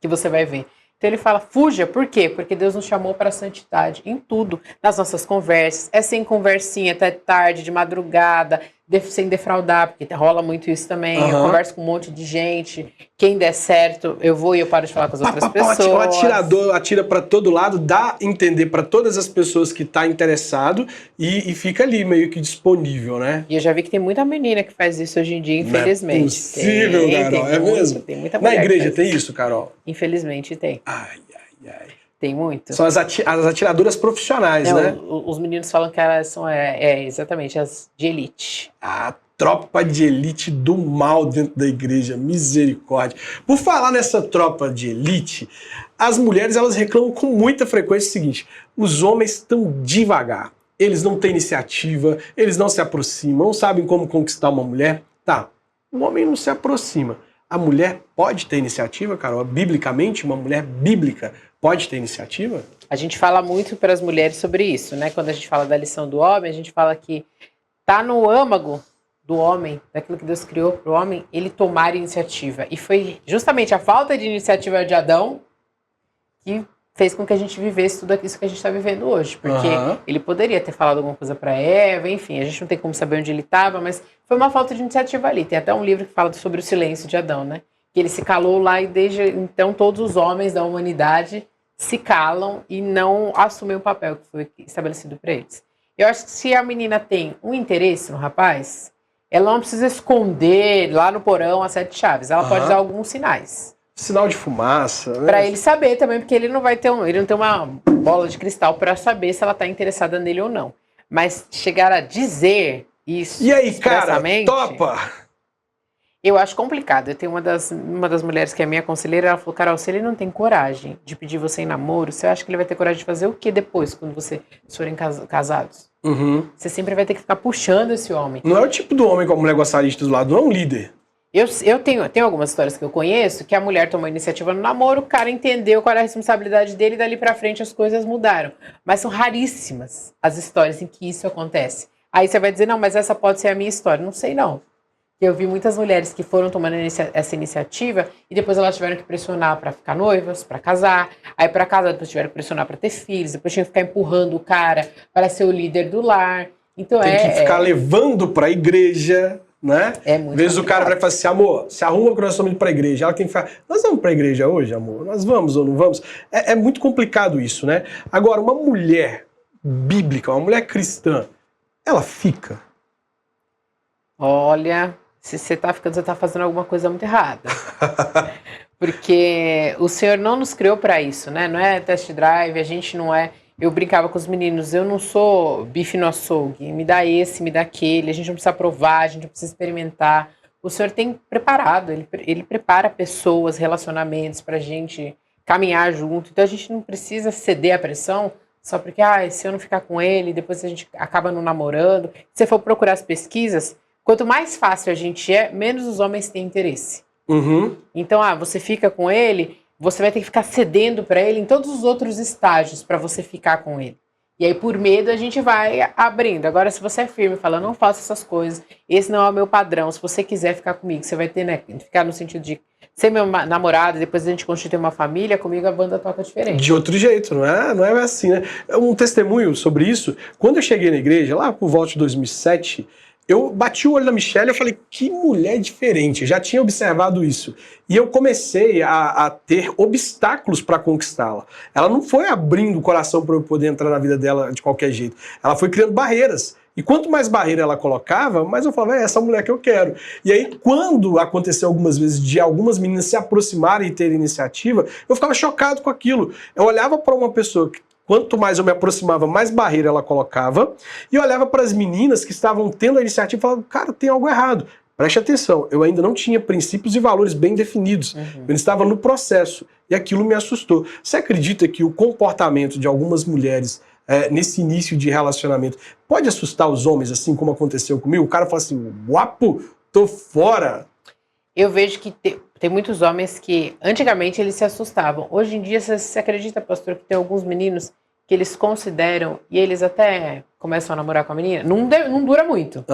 que você vai ver. Então ele fala, fuja, por quê? Porque Deus nos chamou para a santidade em tudo, nas nossas conversas, sem conversinha até tarde, de madrugada, sem defraudar, porque rola muito isso também. Eu converso com um monte de gente, quem der certo, eu vou e eu paro de falar com as outras pessoas. O atirador atira para todo lado, dá a entender para todas as pessoas que tá interessado e fica ali meio que disponível, né? E eu já vi que tem muita menina que faz isso hoje em dia, infelizmente. Não é possível, Carol, é mesmo? Tem muita mulher. Na igreja tem isso, Carol? Infelizmente tem. Ai. Tem muito. São as atiradoras profissionais, né? Os meninos falam que elas são exatamente as de elite. A tropa de elite do mal dentro da igreja, misericórdia. Por falar nessa tropa de elite, as mulheres elas reclamam com muita frequência o seguinte: os homens estão devagar, eles não têm iniciativa, eles não se aproximam, não sabem como conquistar uma mulher. Tá, o homem não se aproxima. A mulher pode ter iniciativa, Carol? Biblicamente, uma mulher bíblica pode ter iniciativa? A gente fala muito para as mulheres sobre isso, né? Quando a gente fala da lição do homem, a gente fala que tá no âmago do homem, daquilo que Deus criou para o homem, ele tomar iniciativa. E foi justamente a falta de iniciativa de Adão que fez com que a gente vivesse tudo isso que a gente está vivendo hoje. Porque ele poderia ter falado alguma coisa para Eva, enfim, a gente não tem como saber onde ele estava, mas foi uma falta de iniciativa ali. Tem até um livro que fala sobre o silêncio de Adão, né? Que ele se calou lá e desde então todos os homens da humanidade se calam e não assumem o papel que foi estabelecido para eles. Eu acho que se a menina tem um interesse no rapaz, ela não precisa esconder lá no porão as 7 chaves. Ela pode dar alguns sinais. Sinal de fumaça, né? Pra ele saber também, porque ele não vai ter ele não tem uma bola de cristal para saber se ela tá interessada nele ou não. Mas chegar a dizer isso E aí, cara, expressamente, topa? eu acho complicado. Eu tenho uma das mulheres que é minha conselheira, ela falou, Carol, se ele não tem coragem de pedir você em namoro, você acha que ele vai ter coragem de fazer o que depois, quando vocês forem casados? Você sempre vai ter que ficar puxando esse homem. Não é o tipo do homem que a mulher gostaria de ter do lado, não é um líder. Eu tenho algumas histórias que eu conheço que a mulher tomou iniciativa no namoro, o cara entendeu qual era a responsabilidade dele e dali pra frente as coisas mudaram. Mas são raríssimas as histórias em que isso acontece. Aí você vai dizer, não, mas essa pode ser a minha história. Não sei, não. Eu vi muitas mulheres que foram tomando essa iniciativa e depois elas tiveram que pressionar para ficar noivas, para casar. Aí para casar depois tiveram que pressionar para ter filhos. Depois tinham que ficar empurrando o cara para ser o líder do lar. Então Tem que ficar levando pra igreja, né? É muito Às vezes o cara vai falar assim, amor, se arruma porque nós estamos indo pra igreja. Ela tem que falar, nós vamos pra igreja hoje, amor? Nós vamos ou não vamos? É muito complicado isso, né? Agora, uma mulher bíblica, uma mulher cristã, ela fica? Olha, se você tá ficando, você tá fazendo alguma coisa muito errada. Porque o Senhor não nos criou para isso, né? Não é test drive, a gente não é... Eu brincava com os meninos, eu não sou bife no açougue, me dá esse, me dá aquele, a gente não precisa provar, a gente não precisa experimentar. O Senhor tem preparado, ele prepara pessoas, relacionamentos pra gente caminhar junto. Então a gente não precisa ceder à pressão só porque, se eu não ficar com ele, depois a gente acaba não namorando. Se você for procurar as pesquisas, quanto mais fácil a gente menos os homens têm interesse. Então, você fica com ele, você vai ter que ficar cedendo para ele em todos os outros estágios para você ficar com ele. E aí, por medo, a gente vai abrindo. Agora, se você é firme e fala, não faço essas coisas, esse não é o meu padrão, se você quiser ficar comigo, você vai ter, né, ficar no sentido de ser meu namorado, depois a gente constituir uma família, comigo a banda toca diferente. De outro jeito, não é assim, né? Um testemunho sobre isso, quando eu cheguei na igreja, lá por volta de 2007, eu bati o olho na Michelle e eu falei, que mulher diferente, eu já tinha observado isso. E eu comecei a ter obstáculos para conquistá-la. Ela não foi abrindo o coração para eu poder entrar na vida dela de qualquer jeito. Ela foi criando barreiras. E quanto mais barreira ela colocava, mais eu falava, é essa mulher que eu quero. E aí, quando aconteceu algumas vezes de algumas meninas se aproximarem e terem iniciativa, eu ficava chocado com aquilo. Eu olhava para uma pessoa que, quanto mais eu me aproximava, mais barreira ela colocava, e eu olhava para as meninas que estavam tendo a iniciativa e falava, cara, tem algo errado. Preste atenção, eu ainda não tinha princípios e valores bem definidos. Eu estava no processo, e aquilo me assustou. Você acredita que o comportamento de algumas mulheres nesse início de relacionamento pode assustar os homens, assim como aconteceu comigo? O cara fala assim, guapo, tô fora. Eu vejo que tem muitos homens que antigamente eles se assustavam. Hoje em dia, você acredita, pastor, que tem alguns meninos que eles consideram, e eles até começam a namorar com a menina, não dura muito.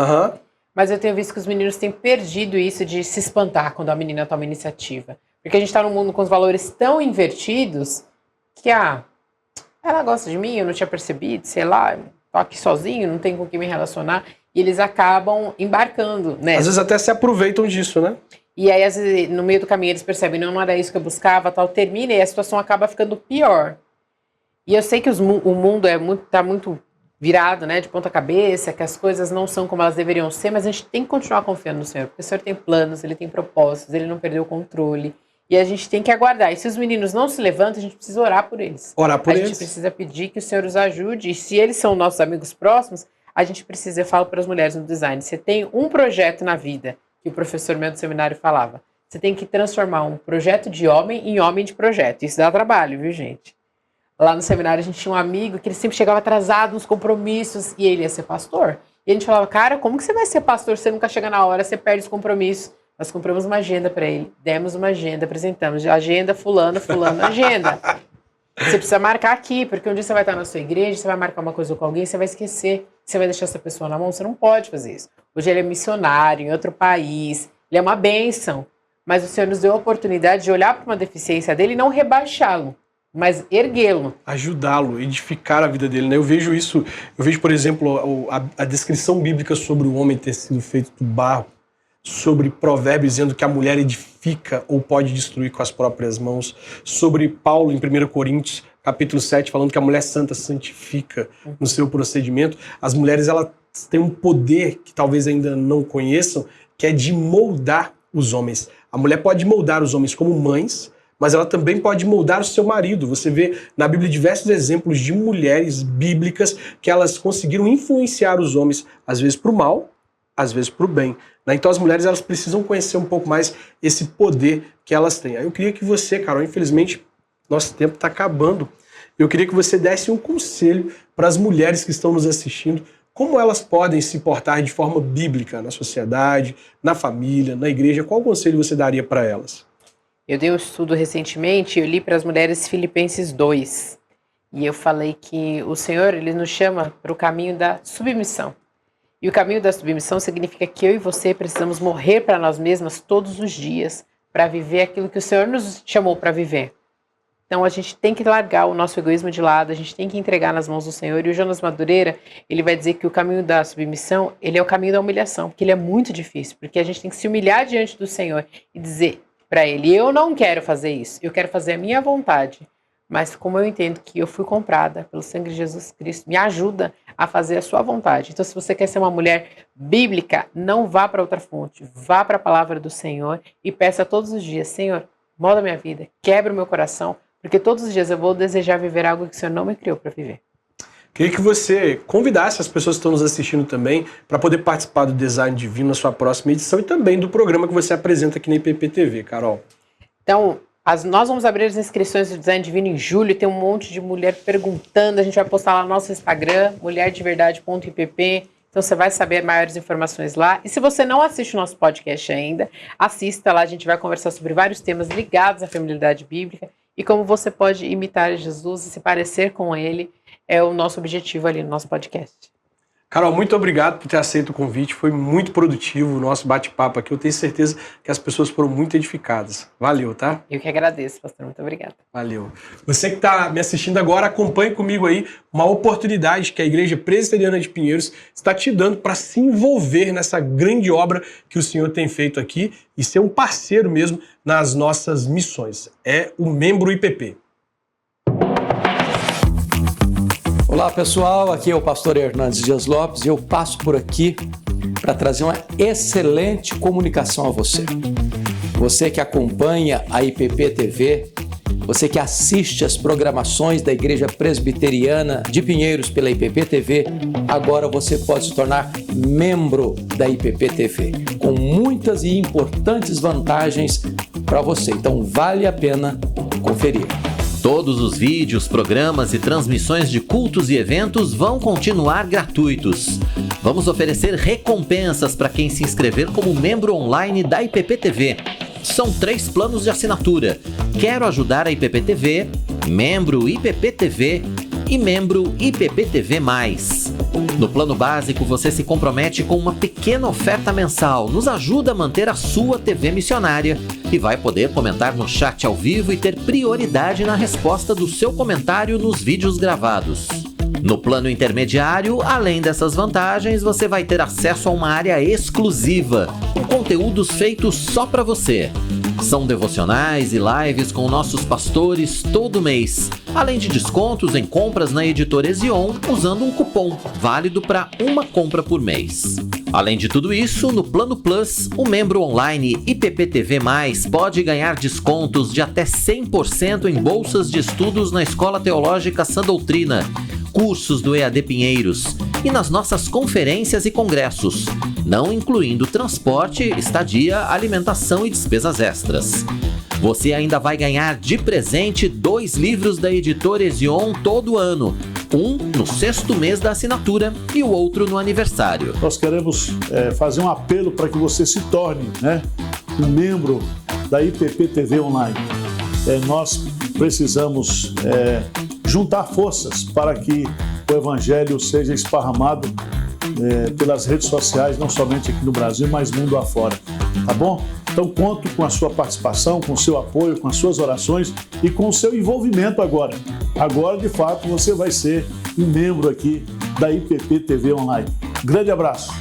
Mas eu tenho visto que os meninos têm perdido isso de se espantar quando a menina toma iniciativa. Porque a gente tá num mundo com os valores tão invertidos que, ela gosta de mim, eu não tinha percebido, sei lá, tô aqui sozinho, não tenho com quem me relacionar. E eles acabam embarcando nessa. Às vezes até se aproveitam disso, né? E aí, às vezes, no meio do caminho, eles percebem, não era isso que eu buscava, tal, termina e a situação acaba ficando pior. E eu sei que o mundo tá muito virado, né, de ponta cabeça, que as coisas não são como elas deveriam ser, mas a gente tem que continuar confiando no Senhor, porque o Senhor tem planos, Ele tem propósitos, Ele não perdeu o controle. E a gente tem que aguardar. E se os meninos não se levantam, a gente precisa orar por eles. Orar por eles. A gente precisa pedir que o Senhor os ajude. E se eles são nossos amigos próximos, a gente precisa, eu falo para as mulheres no design, você tem um projeto na vida, que o professor meu do seminário falava. Você tem que transformar um projeto de homem em homem de projeto. Isso dá trabalho, viu, gente? Lá no seminário a gente tinha um amigo que ele sempre chegava atrasado nos compromissos e ele ia ser pastor. E a gente falava, cara, como que você vai ser pastor? Você nunca chega na hora, você perde os compromissos. Nós compramos uma agenda para ele, demos uma agenda, apresentamos agenda, fulano, agenda. Você precisa marcar aqui, porque um dia você vai estar na sua igreja, você vai marcar uma coisa com alguém, você vai esquecer. Você vai deixar essa pessoa na mão, você não pode fazer isso. Hoje ele é missionário em outro país, ele é uma bênção. Mas o Senhor nos deu a oportunidade de olhar para uma deficiência dele e não rebaixá-lo, mas erguê-lo. Ajudá-lo, edificar a vida dele, né? Eu vejo, por exemplo, a descrição bíblica sobre o homem ter sido feito do barro, sobre Provérbios dizendo que a mulher edifica ou pode destruir com as próprias mãos, sobre Paulo em 1 Coríntios, capítulo 7, falando que a mulher santa santifica no seu procedimento. As mulheres, elas têm um poder que talvez ainda não conheçam, que é de moldar os homens. A mulher pode moldar os homens como mães, mas ela também pode moldar o seu marido. Você vê na Bíblia diversos exemplos de mulheres bíblicas que elas conseguiram influenciar os homens, às vezes para o mal, às vezes para o bem. Então as mulheres, elas precisam conhecer um pouco mais esse poder que elas têm. Aí eu queria que você, Carol, infelizmente nosso tempo está acabando, eu queria que você desse um conselho para as mulheres que estão nos assistindo, como elas podem se portar de forma bíblica na sociedade, na família, na igreja. Qual conselho você daria para elas? Eu dei um estudo recentemente, eu li para as mulheres Filipenses 2. E eu falei que o Senhor, ele nos chama para o caminho da submissão. E o caminho da submissão significa que eu e você precisamos morrer para nós mesmas todos os dias, para viver aquilo que o Senhor nos chamou para viver. Então a gente tem que largar o nosso egoísmo de lado, a gente tem que entregar nas mãos do Senhor. E o Jonas Madureira, ele vai dizer que o caminho da submissão, ele é o caminho da humilhação, porque ele é muito difícil, porque a gente tem que se humilhar diante do Senhor e dizer para ele, eu não quero fazer isso, eu quero fazer a minha vontade. Mas como eu entendo que eu fui comprada pelo sangue de Jesus Cristo, me ajuda a fazer a sua vontade. Então se você quer ser uma mulher bíblica, não vá para outra fonte, vá para a palavra do Senhor e peça todos os dias, Senhor, molda minha vida, quebra o meu coração, porque todos os dias eu vou desejar viver algo que o Senhor não me criou para viver. Queria que você convidasse as pessoas que estão nos assistindo também para poder participar do Design Divino na sua próxima edição e também do programa que você apresenta aqui na IPP-TV, Carol. Então, nós vamos abrir as inscrições do Design Divino em julho, tem um monte de mulher perguntando, a gente vai postar lá no nosso Instagram, mulherdeverdade.ipp, então você vai saber maiores informações lá. E se você não assiste o nosso podcast ainda, assista lá, a gente vai conversar sobre vários temas ligados à feminilidade bíblica e como você pode imitar Jesus e se parecer com ele, é o nosso objetivo ali no nosso podcast. Carol, muito obrigado por ter aceito o convite, foi muito produtivo o nosso bate-papo aqui, eu tenho certeza que as pessoas foram muito edificadas. Valeu, tá? Eu que agradeço, pastor, muito obrigada. Valeu. Você que está me assistindo agora, acompanhe comigo aí uma oportunidade que a Igreja Presbiteriana de Pinheiros está te dando para se envolver nessa grande obra que o Senhor tem feito aqui e ser um parceiro mesmo nas nossas missões. É o Membro IPP. Olá pessoal, aqui é o pastor Hernandes Dias Lopes e eu passo por aqui para trazer uma excelente comunicação a você. Você que acompanha a IPP TV, você que assiste as programações da Igreja Presbiteriana de Pinheiros pela IPP TV, agora você pode se tornar membro da IPP TV, com muitas e importantes vantagens para você. Então vale a pena conferir. Todos os vídeos, programas e transmissões de cultos e eventos vão continuar gratuitos. Vamos oferecer recompensas para quem se inscrever como membro online da IPP TV. São 3 planos de assinatura. Quero ajudar a IPP TV, membro IPP TV e membro IPP TV+. No plano básico, você se compromete com uma pequena oferta mensal, nos ajuda a manter a sua TV missionária e vai poder comentar no chat ao vivo e ter prioridade na resposta do seu comentário nos vídeos gravados. No plano intermediário, além dessas vantagens, você vai ter acesso a uma área exclusiva, com conteúdos feitos só para você. São devocionais e lives com nossos pastores todo mês, além de descontos em compras na Editora Ezion usando um cupom válido para uma compra por mês. Além de tudo isso, no Plano Plus, o membro online IPP-TV+, pode ganhar descontos de até 100% em bolsas de estudos na Escola Teológica Sã Doutrina, cursos do EAD Pinheiros e nas nossas conferências e congressos, não incluindo transporte, estadia, alimentação e despesas extras. Você ainda vai ganhar de presente 2 livros da Editora Ezion todo ano, um no 6º mês da assinatura e o outro no aniversário. Nós queremos fazer um apelo para que você se torne um membro da IPP TV Online. Nós precisamos juntar forças para que o Evangelho seja esparramado pelas redes sociais, não somente aqui no Brasil, mas mundo afora. Tá bom? Então conto com a sua participação, com o seu apoio, com as suas orações e com o seu envolvimento agora. Agora, de fato, você vai ser um membro aqui da IPP TV Online. Grande abraço!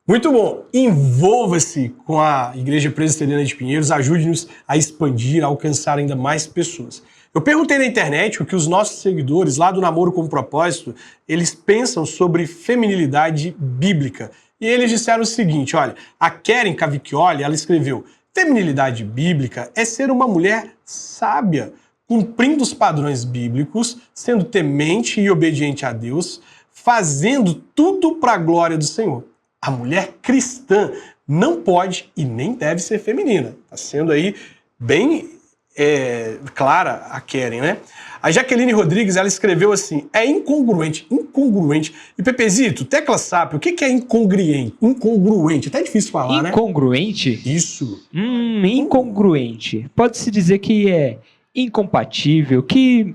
Muito bom. Envolva-se com a Igreja Presbiteriana de Pinheiros, ajude-nos a expandir, a alcançar ainda mais pessoas. Eu perguntei na internet o que os nossos seguidores lá do Namoro com Propósito, eles pensam sobre feminilidade bíblica. E eles disseram o seguinte, olha, a Keren Cavicchioli, ela escreveu, feminilidade bíblica é ser uma mulher sábia, cumprindo os padrões bíblicos, sendo temente e obediente a Deus, fazendo tudo para a glória do Senhor. A mulher cristã não pode e nem deve ser feminina. Está sendo aí bem clara a Keren, né? A Jaqueline Rodrigues, ela escreveu assim, é incongruente. E Pepezito, tecla SAP, o que é incongruente? Incongruente, até difícil falar, né? Incongruente? Isso. Incongruente. Pode-se dizer que é incompatível, que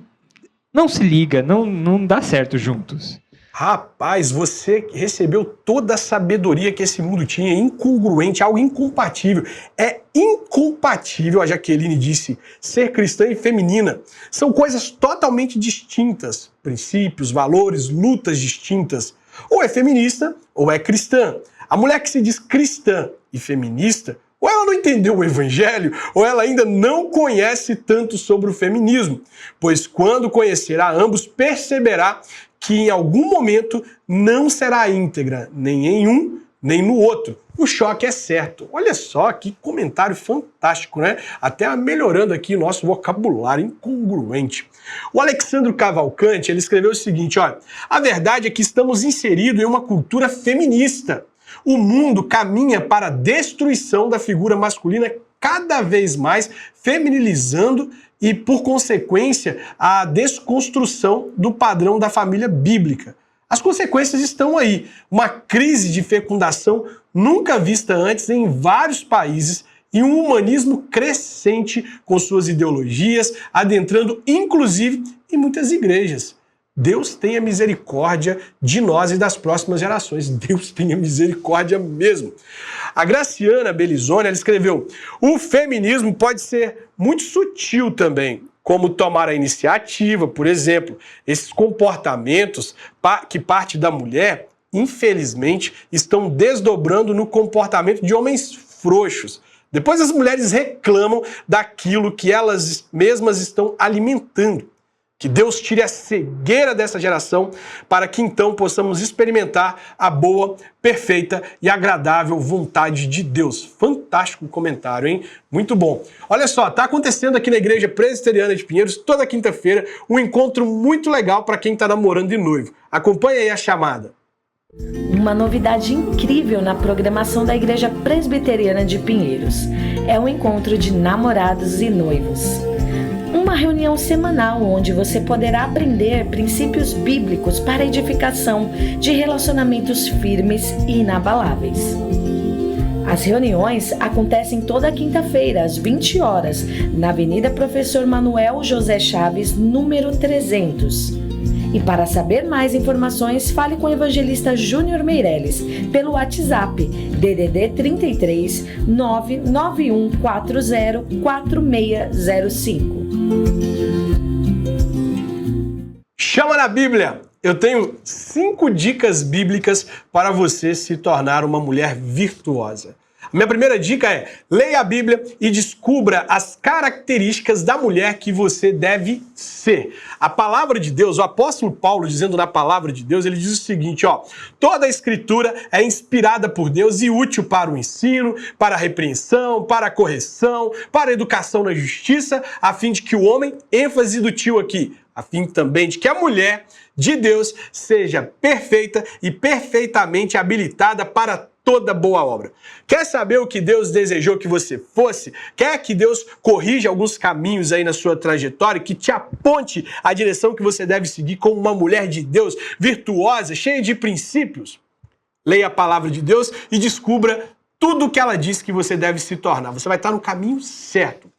não se liga, não dá certo juntos. Rapaz, você recebeu toda a sabedoria que esse mundo tinha, incongruente, algo incompatível. É incompatível, a Jaqueline disse, ser cristã e feminina. São coisas totalmente distintas, princípios, valores, lutas distintas. Ou é feminista, ou é cristã. A mulher que se diz cristã e feminista, ou ela não entendeu o evangelho, ou ela ainda não conhece tanto sobre o feminismo, pois quando conhecerá ambos, perceberá que em algum momento não será íntegra, nem em um, nem no outro. O choque é certo. Olha só que comentário fantástico, né? Até melhorando aqui o nosso vocabulário incongruente. O Alexandro Cavalcante, ele escreveu o seguinte, olha, a verdade é que estamos inseridos em uma cultura feminista. O mundo caminha para a destruição da figura masculina cada vez mais, feminilizando e, por consequência, a desconstrução do padrão da família bíblica. As consequências estão aí. Uma crise de fecundação nunca vista antes em vários países e um humanismo crescente com suas ideologias, adentrando inclusive em muitas igrejas. Deus tenha misericórdia de nós e das próximas gerações. Deus tenha misericórdia mesmo. A Graciana Belizone, ela escreveu, o feminismo pode ser muito sutil também, como tomar a iniciativa, por exemplo. Esses comportamentos que parte da mulher, infelizmente, estão desdobrando no comportamento de homens frouxos. Depois as mulheres reclamam daquilo que elas mesmas estão alimentando. Que Deus tire a cegueira dessa geração para que então possamos experimentar a boa, perfeita e agradável vontade de Deus. Fantástico comentário, hein? Muito bom. Olha só, está acontecendo aqui na Igreja Presbiteriana de Pinheiros, toda quinta-feira, um encontro muito legal para quem está namorando de noivo. Acompanhe aí a chamada. Uma novidade incrível na programação da Igreja Presbiteriana de Pinheiros. É um encontro de namorados e noivos. Uma reunião semanal onde você poderá aprender princípios bíblicos para a edificação de relacionamentos firmes e inabaláveis. As reuniões acontecem toda quinta-feira, às 20 horas, na Avenida Professor Manuel José Chaves, número 300. E para saber mais informações, fale com o evangelista Júnior Meirelles pelo WhatsApp DDD 33 99140 4605. Chama na Bíblia! Eu tenho 5 dicas bíblicas para você se tornar uma mulher virtuosa. A minha primeira dica é, leia a Bíblia e descubra as características da mulher que você deve ser. A palavra de Deus, o apóstolo Paulo dizendo na palavra de Deus, ele diz o seguinte, ó, toda a escritura é inspirada por Deus e útil para o ensino, para a repreensão, para a correção, para a educação na justiça, a fim de que o homem, ênfase do tio aqui, a fim também de que a mulher de Deus seja perfeita e perfeitamente habilitada para toda boa obra. Quer saber o que Deus desejou que você fosse? Quer que Deus corrija alguns caminhos aí na sua trajetória, que te aponte a direção que você deve seguir como uma mulher de Deus, virtuosa, cheia de princípios? Leia a palavra de Deus e descubra tudo o que ela diz que você deve se tornar. Você vai estar no caminho certo.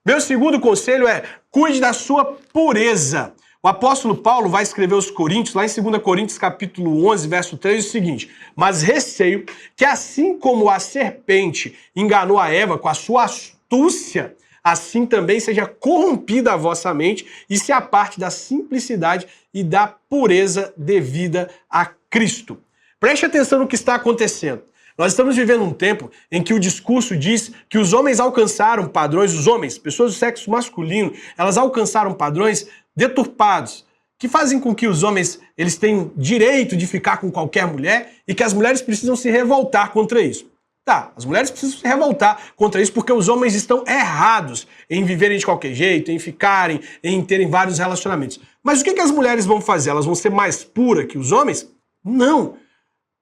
Meu segundo conselho é: cuide da sua pureza. O apóstolo Paulo vai escrever aos Coríntios, lá em 2 Coríntios capítulo 11, verso 3, o seguinte: mas receio que assim como a serpente enganou a Eva com a sua astúcia, assim também seja corrompida a vossa mente e se aparte da simplicidade e da pureza devida a Cristo. Preste atenção no que está acontecendo. Nós estamos vivendo um tempo em que o discurso diz que os homens alcançaram padrões, os homens, pessoas do sexo masculino, elas alcançaram padrões deturpados, que fazem com que os homens eles tenham direito de ficar com qualquer mulher e que as mulheres precisam se revoltar contra isso. Tá, as mulheres precisam se revoltar contra isso porque os homens estão errados em viverem de qualquer jeito, em ficarem, em terem vários relacionamentos. Mas o que as mulheres vão fazer? Elas vão ser mais puras que os homens? Não.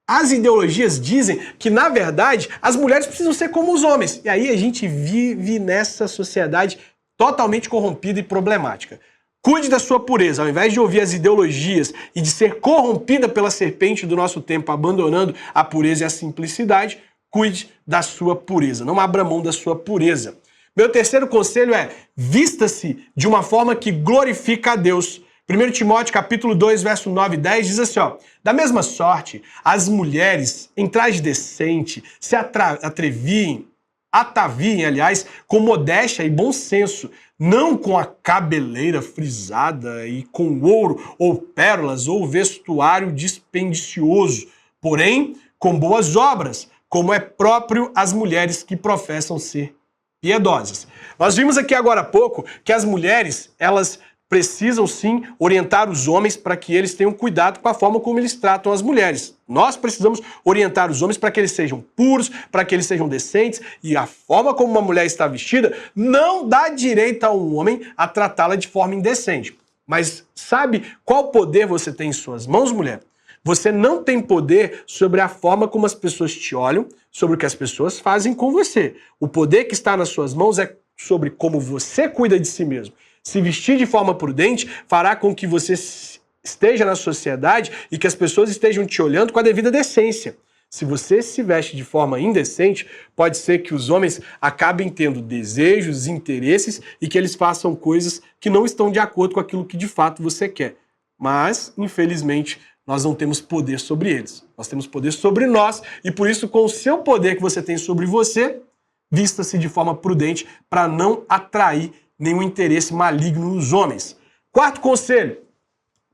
As ideologias dizem que, na verdade, as mulheres precisam ser como os homens. E aí a gente vive nessa sociedade totalmente corrompida e problemática. Cuide da sua pureza, ao invés de ouvir as ideologias e de ser corrompida pela serpente do nosso tempo, abandonando a pureza e a simplicidade, cuide da sua pureza. Não abra mão da sua pureza. Meu terceiro conselho é: vista-se de uma forma que glorifica a Deus. 1 Timóteo capítulo 2, verso 9 e 10 diz assim, ó: da mesma sorte, as mulheres, em traje decente, se ataviem, aliás, com modéstia e bom senso, não com a cabeleira frisada e com ouro ou pérolas ou vestuário dispendicioso, porém com boas obras, como é próprio às mulheres que professam ser piedosas. Nós vimos aqui agora há pouco que as mulheres, elas precisam sim orientar os homens para que eles tenham cuidado com a forma como eles tratam as mulheres. Nós precisamos orientar os homens para que eles sejam puros, para que eles sejam decentes, e a forma como uma mulher está vestida não dá direito a um homem a tratá-la de forma indecente. Mas sabe qual poder você tem em suas mãos, mulher? Você não tem poder sobre a forma como as pessoas te olham, sobre o que as pessoas fazem com você. O poder que está nas suas mãos é sobre como você cuida de si mesmo. Se vestir de forma prudente fará com que você esteja na sociedade e que as pessoas estejam te olhando com a devida decência. Se você se veste de forma indecente, pode ser que os homens acabem tendo desejos, interesses e que eles façam coisas que não estão de acordo com aquilo que de fato você quer. Mas, infelizmente, nós não temos poder sobre eles. Nós temos poder sobre nós e por isso, com o seu poder que você tem sobre você, vista-se de forma prudente para não atrair nenhum interesse maligno nos homens. Quarto conselho: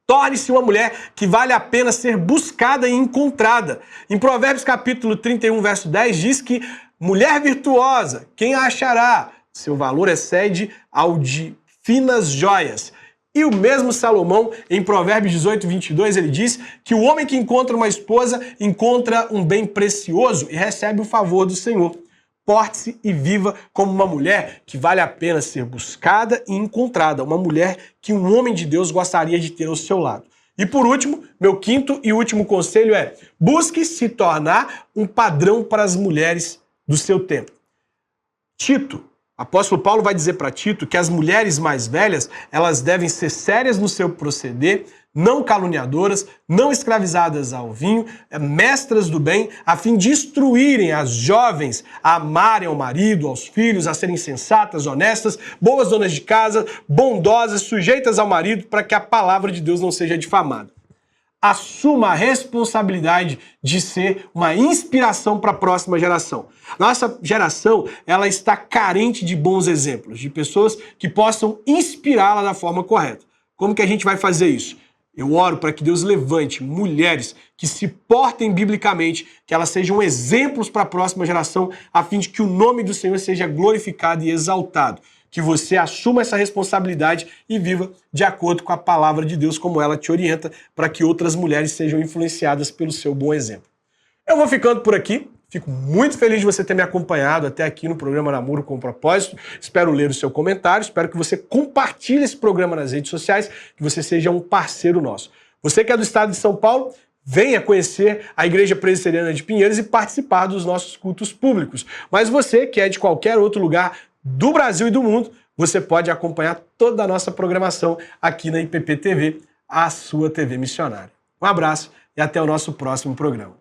torne-se uma mulher que vale a pena ser buscada e encontrada. Em Provérbios capítulo 31, verso 10, diz que mulher virtuosa, quem a achará? Seu valor excede ao de finas joias. E o mesmo Salomão, em Provérbios 18, 22, ele diz que o homem que encontra uma esposa encontra um bem precioso e recebe o favor do Senhor. Porte-se e viva como uma mulher que vale a pena ser buscada e encontrada. Uma mulher que um homem de Deus gostaria de ter ao seu lado. E por último, meu quinto e último conselho é: busque se tornar um padrão para as mulheres do seu tempo. Tito, apóstolo Paulo vai dizer para Tito que as mulheres mais velhas, elas devem ser sérias no seu proceder, não caluniadoras, não escravizadas ao vinho, mestras do bem, a fim de instruírem as jovens a amarem ao marido, aos filhos, a serem sensatas, honestas, boas donas de casa, bondosas, sujeitas ao marido, para que a palavra de Deus não seja difamada. Assuma a responsabilidade de ser uma inspiração para a próxima geração. Nossa geração, ela está carente de bons exemplos, de pessoas que possam inspirá-la da forma correta. Como que a gente vai fazer isso? Eu oro para que Deus levante mulheres que se portem biblicamente, que elas sejam exemplos para a próxima geração, a fim de que o nome do Senhor seja glorificado e exaltado. Que você assuma essa responsabilidade e viva de acordo com a palavra de Deus, como ela te orienta, para que outras mulheres sejam influenciadas pelo seu bom exemplo. Eu vou ficando por aqui. Fico muito feliz de você ter me acompanhado até aqui no programa Namoro com Propósito. Espero ler o seu comentário, espero que você compartilhe esse programa nas redes sociais, que você seja um parceiro nosso. Você que é do estado de São Paulo, venha conhecer a Igreja Presbiteriana de Pinheiros e participar dos nossos cultos públicos. Mas você que é de qualquer outro lugar do Brasil e do mundo, você pode acompanhar toda a nossa programação aqui na IPP TV, a sua TV missionária. Um abraço e até o nosso próximo programa.